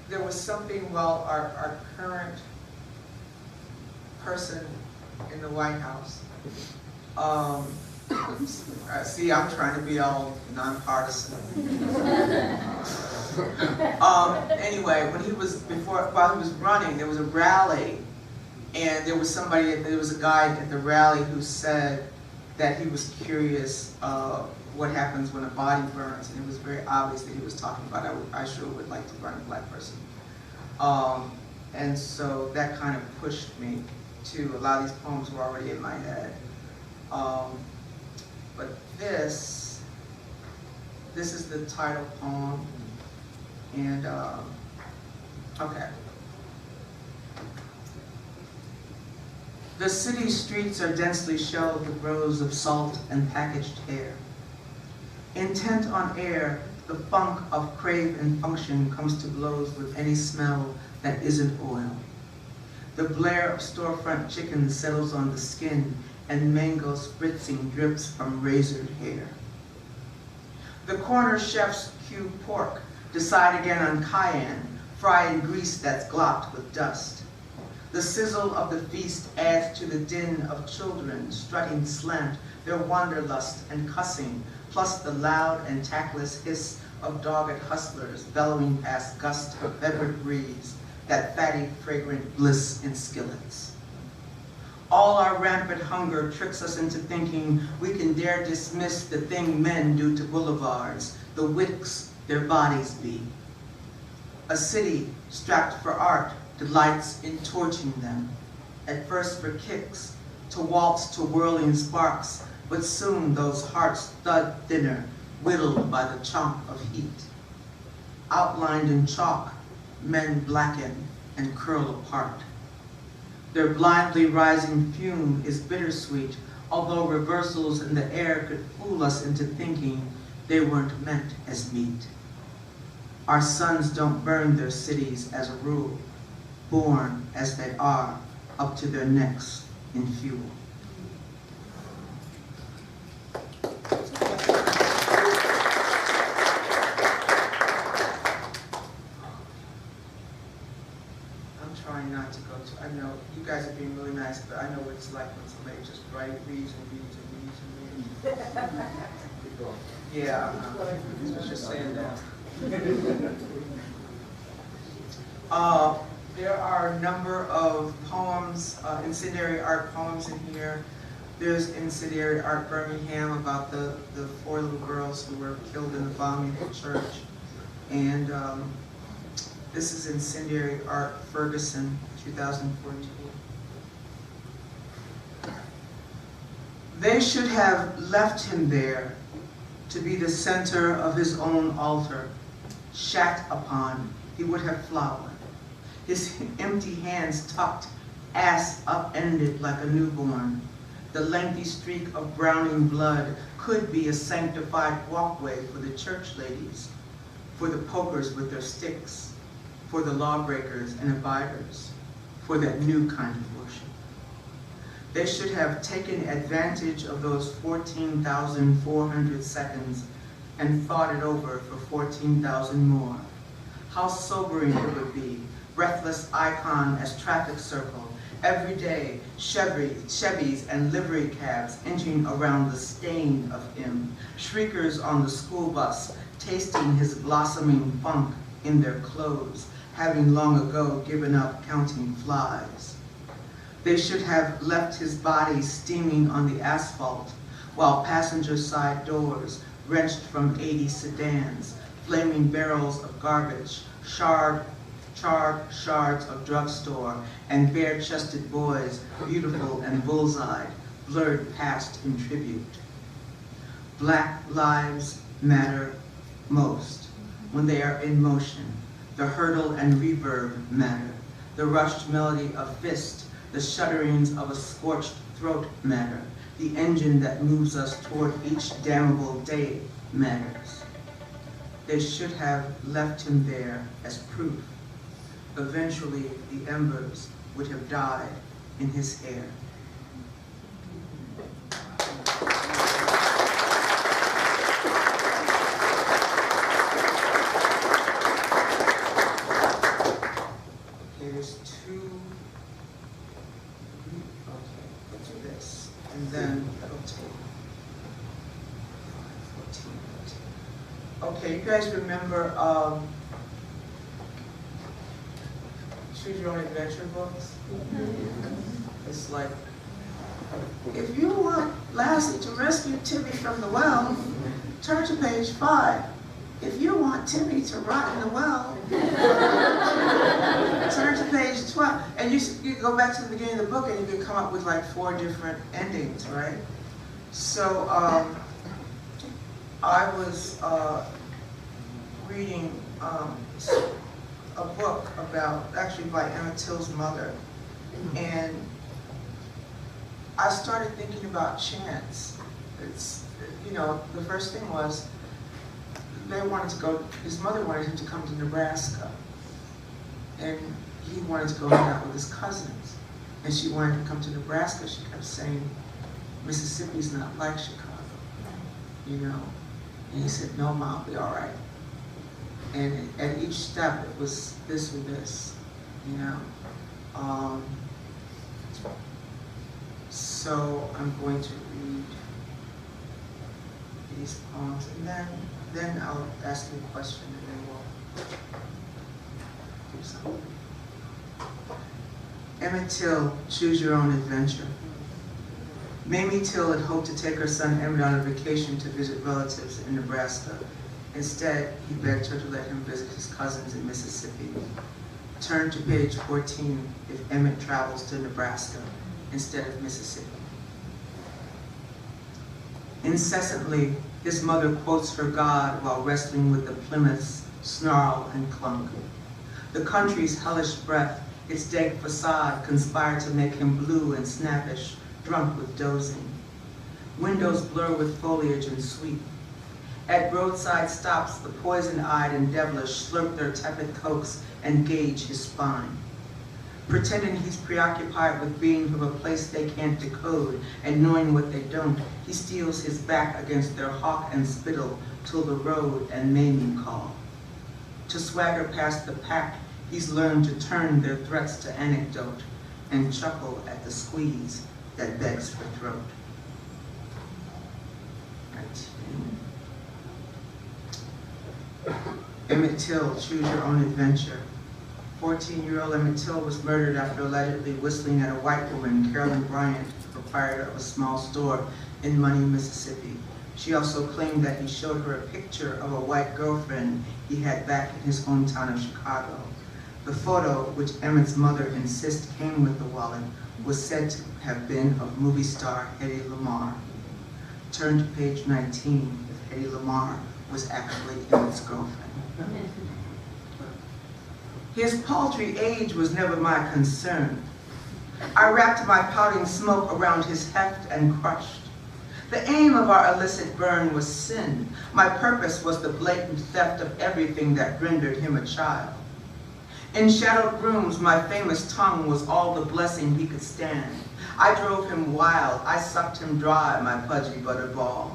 there was something, well, our current person in the White House, see, I'm trying to be all nonpartisan. Anyway, while he was running, there was a rally, and there was a guy at the rally who said that he was curious what happens when a body burns, and it was very obvious that he was talking about, I sure would like to burn a Black person. And so that kind of pushed me to, a lot of these poems were already in my head. But this is the title poem, and okay. The city streets are densely shelled with rows of salt and packaged hair. Intent on air, the funk of crave and function comes to blows with any smell that isn't oil. The blare of storefront chicken settles on the skin, and mango spritzing drips from razored hair. The corner chefs cue pork, decide again on cayenne, fry in grease that's glopped with dust. The sizzle of the feast adds to the din of children strutting slant, their wanderlust and cussing, plus the loud and tactless hiss of dogged hustlers bellowing past gust of peppered breeze, that fatty, fragrant bliss in skillets. All our rampant hunger tricks us into thinking we can dare dismiss the thing men do to boulevards, the wicks their bodies be. A city strapped for art delights in torching them, at first for kicks, to waltz to whirling sparks, but soon those hearts thud thinner, whittled by the chomp of heat. Outlined in chalk, men blacken and curl apart. Their blindly rising fume is bittersweet, although reversals in the air could fool us into thinking they weren't meant as meat. Our sons don't burn their cities as a rule, born as they are, up to their necks in fuel. Trying not to go to, I know you guys are being really nice, but I know what it's like when somebody just reads and reads. Yeah, I was just saying that. There are a number of poems, incendiary art poems in here. There's Incendiary Art Birmingham about the 4 little girls who were killed in the bombing of the church. And this is Incendiary Art Ferguson, 2014. They should have left him there to be the center of his own altar. Shat upon, he would have flowered. His empty hands tucked, ass upended like a newborn. The lengthy streak of browning blood could be a sanctified walkway for the church ladies, for the pokers with their sticks, for the lawbreakers and abiders, for that new kind of worship. They should have taken advantage of those 14,400 seconds and thought it over for 14,000 more. How sobering it would be, breathless icon as traffic circle, every day Chevys and livery cabs inching around the stain of him, shriekers on the school bus, tasting his blossoming funk in their clothes, having long ago given up counting flies. They should have left his body steaming on the asphalt, while passenger side doors, wrenched from 80 sedans, flaming barrels of garbage, charred shards of drugstore, and bare-chested boys, beautiful and bullseyed, blurred past in tribute. Black lives matter most when they are in motion. The hurdle and reverb matter. The rushed melody of fist, the shudderings of a scorched throat matter. The engine that moves us toward each damnable day matters. They should have left him there as proof. Eventually, the embers would have died in his hair. Okay, there's two. Okay, let's do this. And then that'll take 14. Okay, you guys remember Choose Your Own Adventure books? It's like, if you want Lassie to rescue Timmy from the well, turn to page 5. If you want Timmy to rot in the well, turn to page 12. And you go back to the beginning of the book and you can come up with like 4 different endings, right? So I was reading a book about, actually by Emmett Till's mother, and I started thinking about chance. It's, you know, the first thing was, they wanted to go, his mother wanted him to come to Nebraska. And he wanted to go hang out with his cousins. And she wanted him to come to Nebraska. She kept saying, Mississippi's not like Chicago, you know. And he said, no, Ma, I'll be all right. And at each step, it was this or this, you know. So I'm going to read these poems, and then I'll ask you a question, and then we'll do something. Emmett Till, Choose Your Own Adventure. Mamie Till had hoped to take her son Emmett on a vacation to visit relatives in Nebraska. Instead, he begged her to let him visit his cousins in Mississippi. Turn to page 14 if Emmett travels to Nebraska instead of Mississippi. Incessantly, his mother quotes her God while wrestling with the Plymouth's snarl and clunk. The country's hellish breath, its dank facade, conspired to make him blue and snappish, drunk with dozing. Windows blur with foliage and sweep. At roadside stops, the poison-eyed and devilish slurp their tepid cokes and gauge his spine. Pretending he's preoccupied with being from a place they can't decode and knowing what they don't, he steels his back against their hawk and spittle till the road and Mamie call. To swagger past the pack, he's learned to turn their threats to anecdote and chuckle at the squeeze that begs for throat. 19. Emmett Till, Choose Your Own Adventure. 14-year-old Emmett Till was murdered after allegedly whistling at a white woman, Carolyn Bryant, the proprietor of a small store in Money, Mississippi. She also claimed that he showed her a picture of a white girlfriend he had back in his hometown of Chicago. The photo, which Emmett's mother insists came with the wallet, was said to have been of movie star Hedy Lamarr. Turn to page 19 if Hedy Lamarr was actually Emmett's girlfriend. His paltry age was never my concern. I wrapped my pouting smoke around his heft and crushed. The aim of our illicit burn was sin. My purpose was the blatant theft of everything that rendered him a child. In shadowed rooms, my famous tongue was all the blessing he could stand. I drove him wild, I sucked him dry, my pudgy butterball.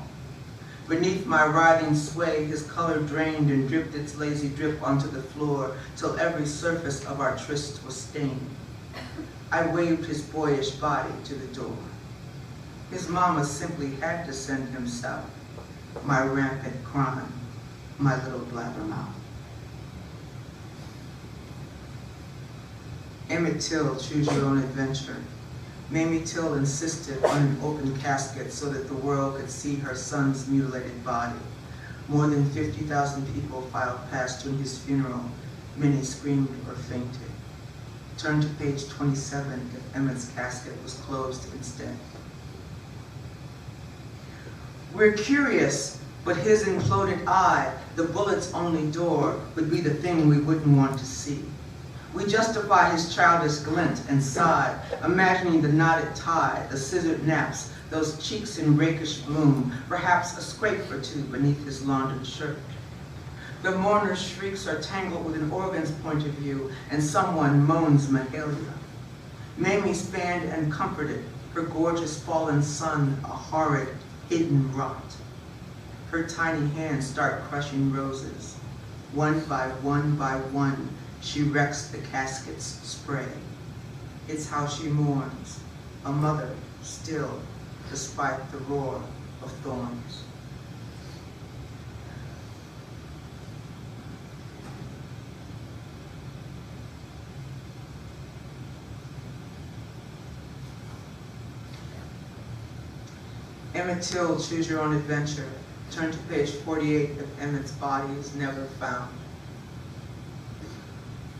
Beneath my writhing sway, his color drained and dripped its lazy drip onto the floor till every surface of our tryst was stained. I waved his boyish body to the door. His mama simply had to send him south. My rampant crime, my little blabbermouth. Emmett Till, Choose Your Own Adventure. Mamie Till insisted on an open casket so that the world could see her son's mutilated body. More than 50,000 people filed past during his funeral. Many screamed or fainted. Turn to page 27 if Emmett's casket was closed instead. We're curious, but his imploded eye, the bullet's only door, would be the thing we wouldn't want to see. We justify his childish glint and sigh, imagining the knotted tie, the scissored naps, those cheeks in rakish bloom, perhaps a scrape or two beneath his laundered shirt. The mourner's shrieks are tangled with an organ's point of view, and someone moans Mahalia. Mamie spanned and comforted, her gorgeous fallen son a horrid, hidden rot. Her tiny hands start crushing roses. One by one, she wrecks the casket's spray. It's how she mourns, a mother still, despite the roar of thorns. Emmett Till, Choose Your Own Adventure. Turn to page 48 if Emmett's body is never found.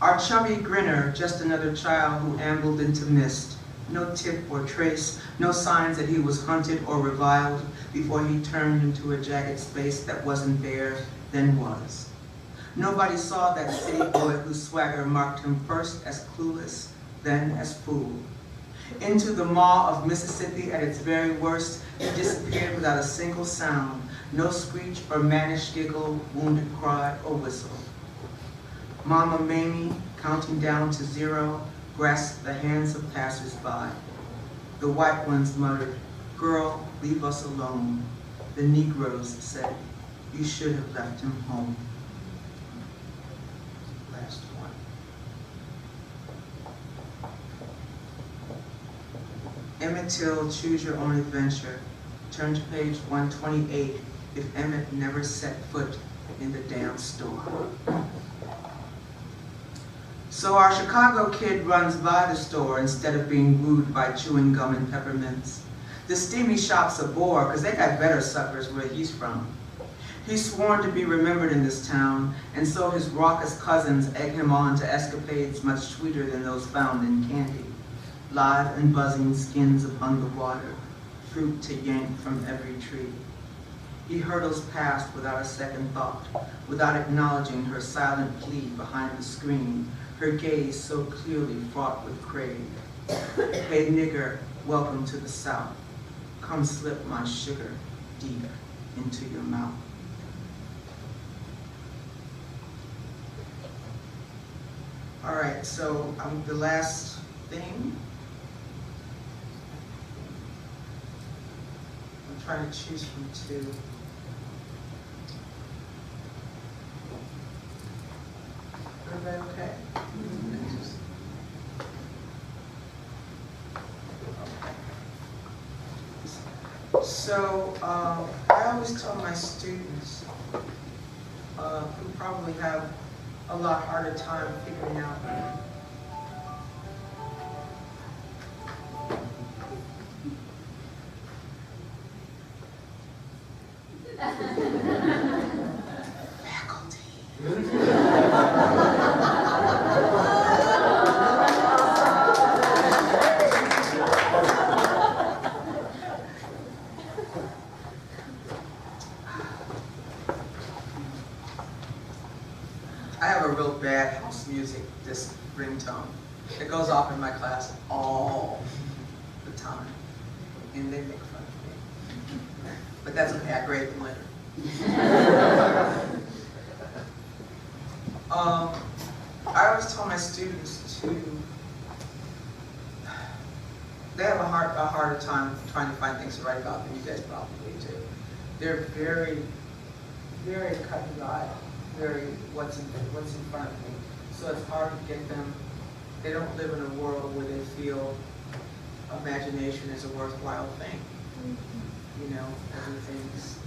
Our chubby grinner, just another child who ambled into mist. No tip or trace, no signs that he was hunted or reviled before he turned into a jagged space that wasn't there, then was. Nobody saw that city boy whose swagger marked him first as clueless, then as fool. Into the maw of Mississippi at its very worst, he disappeared without a single sound, no screech or mannish giggle, wounded cry, or whistle. Mama Mamie, counting down to 0, grasped the hands of passers-by. The white ones muttered, "Girl, leave us alone." The Negroes said, "You should have left him home." Last one. Emmett Till, Choose Your Own Adventure. Turn to page 128 if Emmett never set foot in the damn store. So our Chicago kid runs by the store instead of being wooed by chewing gum and peppermints. The steamy shop's a bore because they got better suckers where he's from. He's sworn to be remembered in this town, and so his raucous cousins egg him on to escapades much sweeter than those found in candy. Live and buzzing skins upon the water, fruit to yank from every tree. He hurtles past without a second thought, without acknowledging her silent plea behind the screen, her gaze so clearly fraught with crave. Hey nigger, welcome to the South. Come slip my sugar deep into your mouth. All right, so the last thing. I'm trying to choose from 2. Everybody okay? So I always tell my students who probably have a lot harder time figuring out I have a real bad house music, this ringtone. It goes off in my class all the time, and they make fun of me. But that's okay, I grade them later. I always tell my students they have a harder time trying to find things to write about than you guys probably do. They're very, very cut and dry. Very what's in front of me. So it's hard to get them, they don't live in a world where they feel imagination is a worthwhile thing. You know, everything's,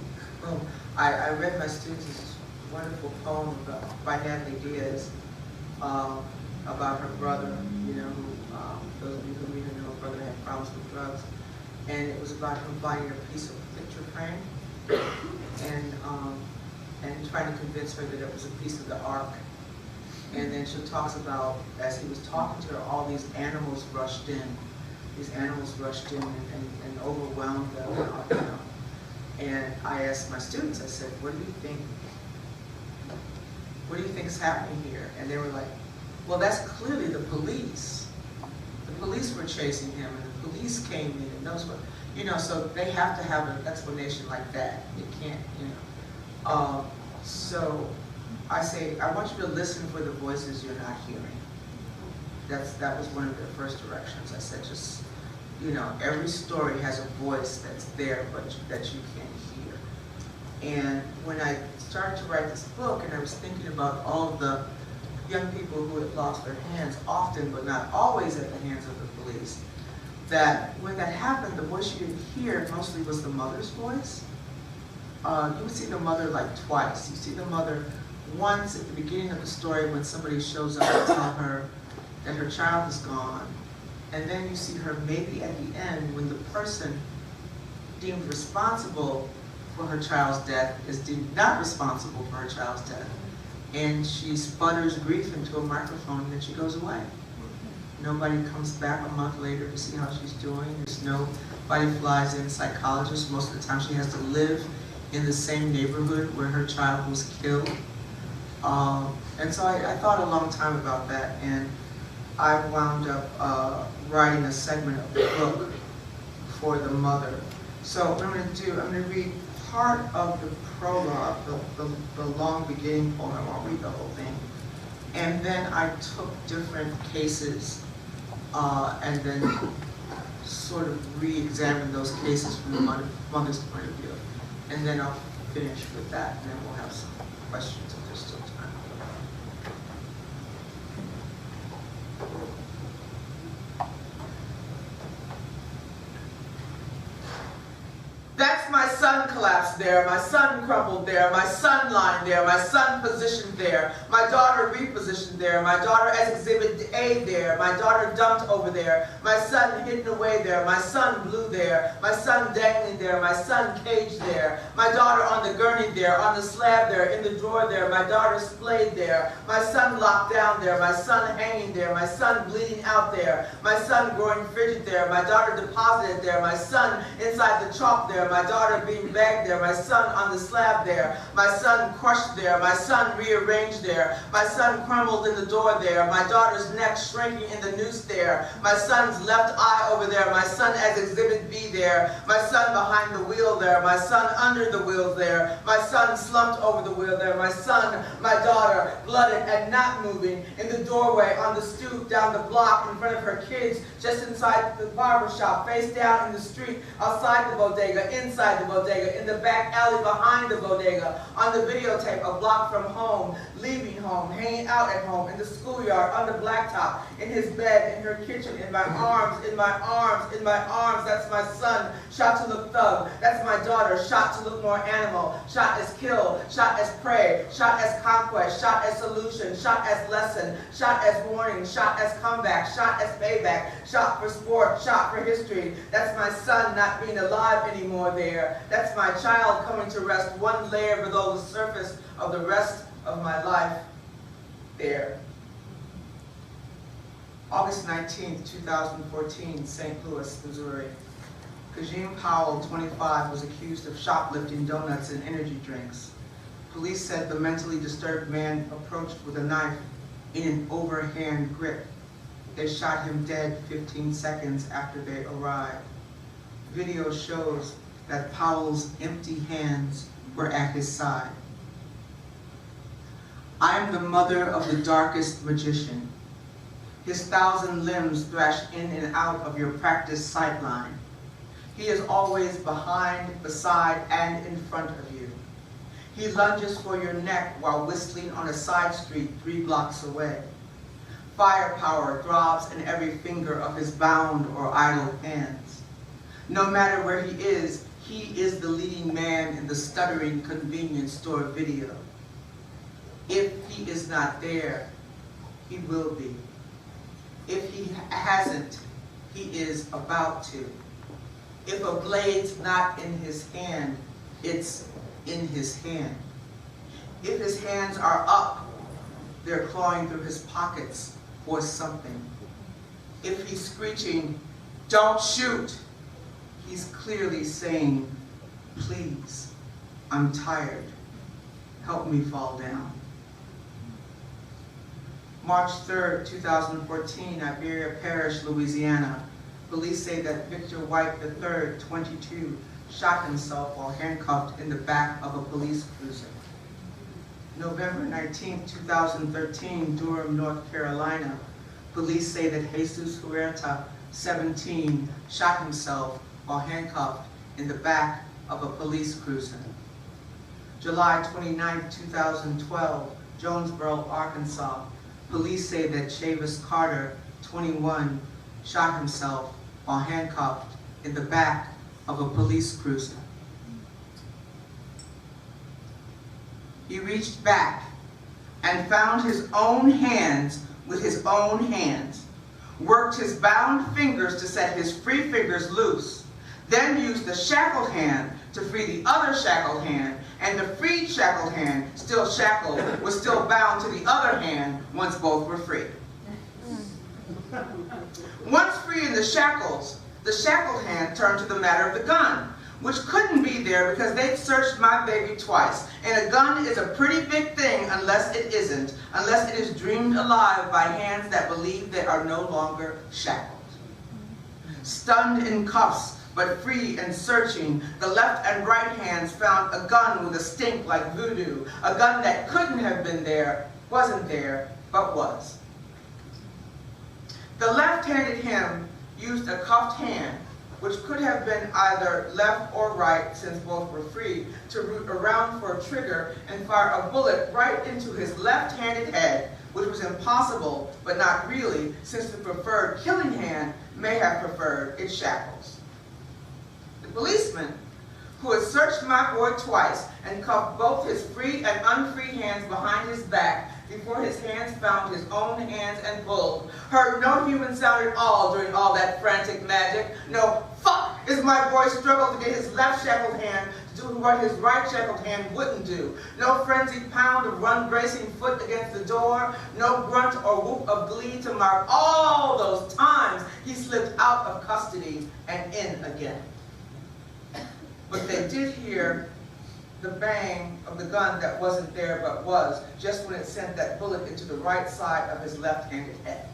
boom. I read my students this wonderful poem by Natalie Diaz about her brother, you know, who, those of you who read her know her brother had problems with drugs. And it was about him buying a piece of picture frame and trying to convince her that it was a piece of the ark. And then she talks about, as he was talking to her, all these animals rushed in. These animals rushed in and overwhelmed them, you know. And I asked my students, I said, what do you think is happening here? And they were like, well, that's clearly the police. The police were chasing him, and the police came in, and those were, you know, so they have to have an explanation like that. You can't, you know. So I say, I want you to listen for the voices you're not hearing. That was one of the first directions. I said, just, you know, every story has a voice that's there, but that you can't hear. And when I started to write this book, and I was thinking about all of the young people who had lost their hands, often but not always at the hands of the police, that when that happened, the voice you didn't hear mostly was the mother's voice. You would see the mother like twice. You see the mother once at the beginning of the story when somebody shows up to tell her that her child is gone. And then you see her maybe at the end when the person deemed responsible for her child's death is deemed not responsible for her child's death. And she sputters grief into a microphone and then she goes away. Nobody comes back a month later to see how she's doing. There's nobody flies in, psychologists. Most of the time she has to live in the same neighborhood where her child was killed. And so I thought a long time about that. And I wound up writing a segment of the book for the mother. So what I'm going to read part of the prologue, the long beginning poem. I won't read the whole thing. And then I took different cases and then sort of re-examined those cases from the mother's point of view. And then I'll finish with that, and then we'll have some questions if there's still time. That's my son collapsed there, my son crumpled there, my son lying there, my son positioned there, my daughter repositioned there, my daughter as exhibit A there, my daughter dumped over there, my son hidden away there, my son blue there, my son dangling there, my son caged there, my daughter on the gurney there, on the slab there, in the drawer there, my daughter splayed there, my son locked down there, my son hanging there, my son bleeding out there, my son growing frigid there, my daughter deposited there, my son inside the chalk there, my daughter being bagged there, my son on the slab there, my son crushed there, my son rearranged there, my son crumbled in the door there, my daughter's neck shrinking in the noose there, my son's left eye over there, my son as exhibit B there, my son behind the wheel there, my son under the wheel there, my son slumped over the wheel there, my son, my daughter, blooded and not moving, in the doorway, on the stoop, down the block, in front of her kids, just inside the barber shop, face down in the street, outside the bodega, inside the bodega, in the back alley behind the bodega, on the videotape, a block from home, leaving home, hanging out at home, in the schoolyard, on the blacktop, in his bed, in her kitchen, in my arms, in my arms, in my arms. That's my son, shot to look thug. That's my daughter, shot to look more animal, shot as kill, shot as prey, shot as conquest, shot as solution, shot as lesson, shot as warning, shot as comeback, shot as payback, shot for sport, shot for history. That's my son not being alive anymore there. That's my child coming to rest one layer below the surface of the rest of my life there. August 19th, 2014, St. Louis, Missouri. Kajim Powell, 25, was accused of shoplifting donuts and energy drinks. Police said the mentally disturbed man approached with a knife in an overhand grip. They shot him dead 15 seconds after they arrived. Video shows that Powell's empty hands were at his side. I am the mother of the darkest magician. His 1,000 limbs thrash in and out of your practice sightline. He is always behind, beside, and in front of you. He lunges for your neck while whistling on a side street 3 blocks away. Firepower throbs in every finger of his bound or idle hands. No matter where he is the leading man in the stuttering convenience store video. If he is not there, he will be. If he hasn't, he is about to. If a blade's not in his hand, it's in his hand. If his hands are up, they're clawing through his pockets for something. If he's screeching, "Don't shoot," he's clearly saying, "Please, I'm tired. Help me fall down." March 3rd, 2014, Iberia Parish, Louisiana. Police say that Victor White III, 22, shot himself while handcuffed in the back of a police cruiser. November 19th, 2013, Durham, North Carolina. Police say that Jesus Huerta, 17, shot himself while handcuffed in the back of a police cruiser. July 29th, 2012, Jonesboro, Arkansas. Police say that Chavis Carter, 21, shot himself while handcuffed in the back of a police cruiser. He reached back and found his own hands with his own hands, worked his bound fingers to set his free fingers loose, then used the shackled hand to free the other shackled hand, and the freed shackled hand, still shackled, was still bound to the other hand once both were free. Once free in the shackles, the shackled hand turned to the matter of the gun. which couldn't be there because they'd searched my baby twice. And a gun is a pretty big thing unless it isn't, unless it is dreamed alive by hands that believe they are no longer shackled. Stunned in cuffs, but free and searching, the left and right hands found a gun with a stink like voodoo, a gun that couldn't have been there, wasn't there, but was. The left-handed him used a cuffed hand, which could have been either left or right, since both were free, to root around for a trigger and fire a bullet right into his left-handed head, which was impossible, but not really, since the preferred killing hand may have preferred its shackles. The policeman, who had searched my boy twice and cuffed both his free and unfree hands behind his back before his hands found his own hands and pulled, heard no human sound at all during all that frantic magic. No fuck as my boy struggled to get his left shackled hand to do what his right shackled hand wouldn't do. No frenzied pound of run bracing foot against the door. No grunt or whoop of glee to mark all those times he slipped out of custody and in again. But they did hear the bang of the gun that wasn't there but was, just when it sent that bullet into the right side of his left-handed head.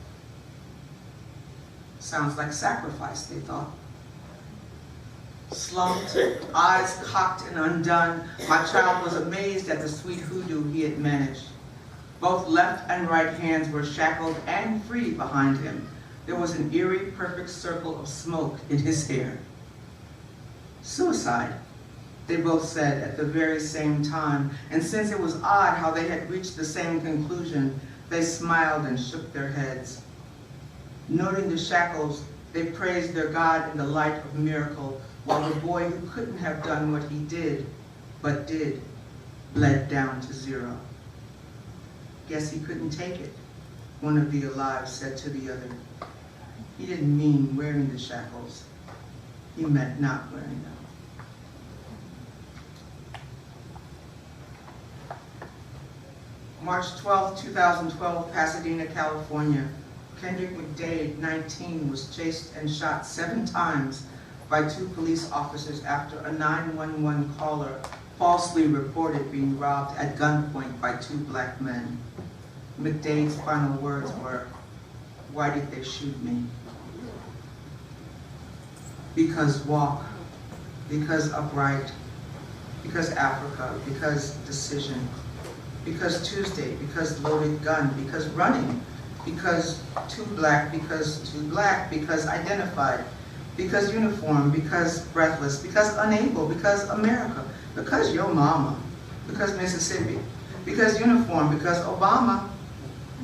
Sounds like sacrifice, they thought. Slumped, eyes cocked and undone, my child was amazed at the sweet hoodoo he had managed. Both left and right hands were shackled and free behind him. There was an eerie, perfect circle of smoke in his hair. Suicide, they both said at the very same time, and since it was odd how they had reached the same conclusion, they smiled and shook their heads. Noting the shackles, they praised their God in the light of miracle, while the boy who couldn't have done what he did, but did, bled down to zero. Guess he couldn't take it, one of the alive said to the other. He didn't mean wearing the shackles. He meant not wearing them. March 12, 2012, Pasadena, California. Kendrick McDade, 19, was chased and shot 7 times by 2 police officers after a 911 caller falsely reported being robbed at gunpoint by 2 black men. McDade's final words were, "Why did they shoot me?" Because walk, because upright, because Africa, because decision, because Tuesday, because loaded gun, because running, because too black, because identified, because uniform, because breathless, because unable, because America, because your mama, because Mississippi, because uniform, because Obama,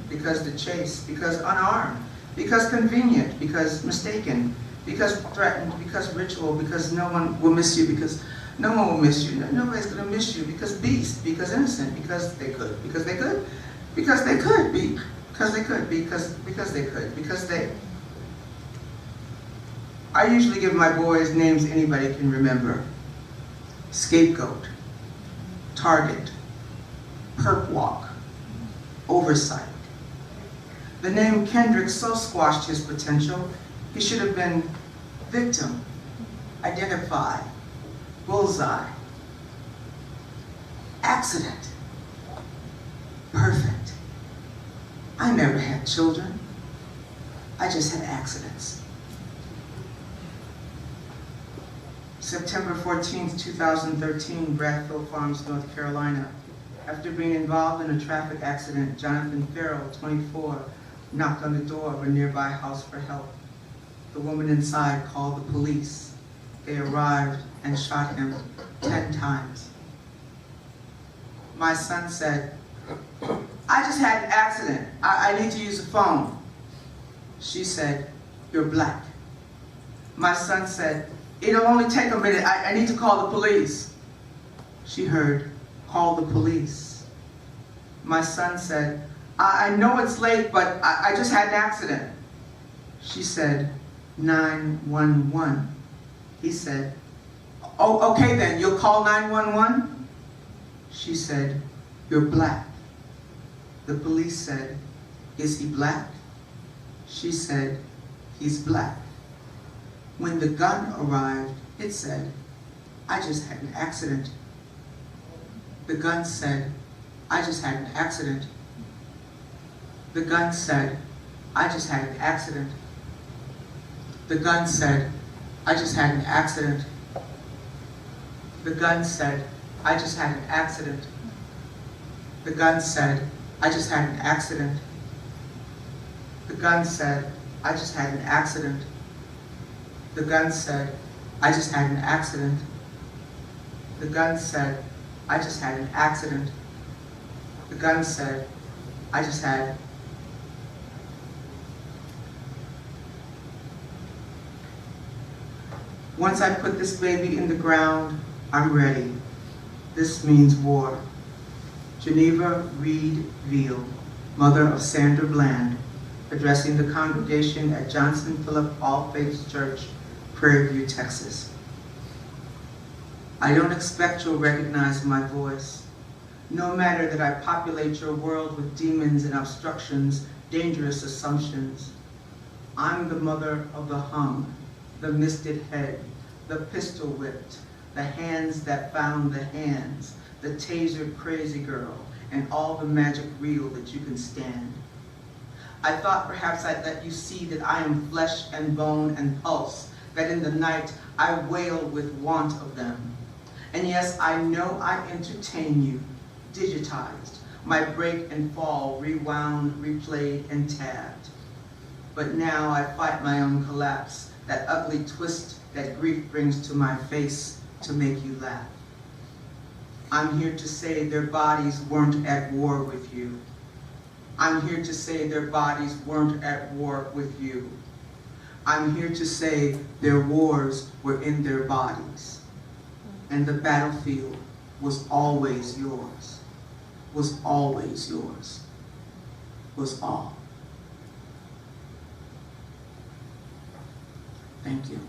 because the chase, because unarmed, because convenient, because mistaken, because threatened, because ritual, because no one will miss you, because no one will miss you, nobody's gonna miss you, because beast, because innocent, because they could, because they could, because they could be, because they could, because they could, because they. I usually give my boys names anybody can remember. Scapegoat, target, perp walk, oversight. The name Kendrick so squashed his potential, he should have been victim, identify, bullseye, accident, perfect. I never had children. I just had accidents. September 14th, 2013, Bradfield Farms, North Carolina. After being involved in a traffic accident, Jonathan Farrell, 24, knocked on the door of a nearby house for help. The woman inside called the police. They arrived and shot him 10 times. My son said, "I just had an accident. I need to use the phone." She said, "You're black." My son said, "It'll only take a minute. I need to call the police." She heard, "Call the police." My son said, I know it's late, but I just had an accident." She said, 911. He said, "Oh, okay then, you'll call 911? She said, "You're black." The police said, "Is he black?" She said, "He's black." When the gun arrived, it said, I just had an accident. The gun said, I just had an accident. The gun said, I just had an accident. The gun said, I just had an accident. The gun said, I just had an accident. The gun said, I just had an accident. The gun said, I just had an accident. The gun said, I just had an accident. The gun said, I just had an accident. The gun said, I just had. Once I put this baby in the ground, I'm ready. This means war. Geneva Reed Veal, mother of Sandra Bland, addressing the congregation at Johnson Philip All Faiths Church, Prairie View, Texas. I don't expect you'll recognize my voice. No matter that I populate your world with demons and obstructions, dangerous assumptions. I'm the mother of the hung, the misted head, the pistol whipped, the hands that found the hands, the tasered crazy girl, and all the magic reel that you can stand. I thought perhaps I'd let you see that I am flesh and bone and pulse, that in the night I wail with want of them. And yes, I know I entertain you, digitized, my break and fall, rewound, replayed, and tabbed. But now I fight my own collapse, that ugly twist that grief brings to my face to make you laugh. I'm here to say their bodies weren't at war with you. I'm here to say their bodies weren't at war with you. I'm here to say their wars were in their bodies. And the battlefield was always yours, was always yours, was all. Thank you.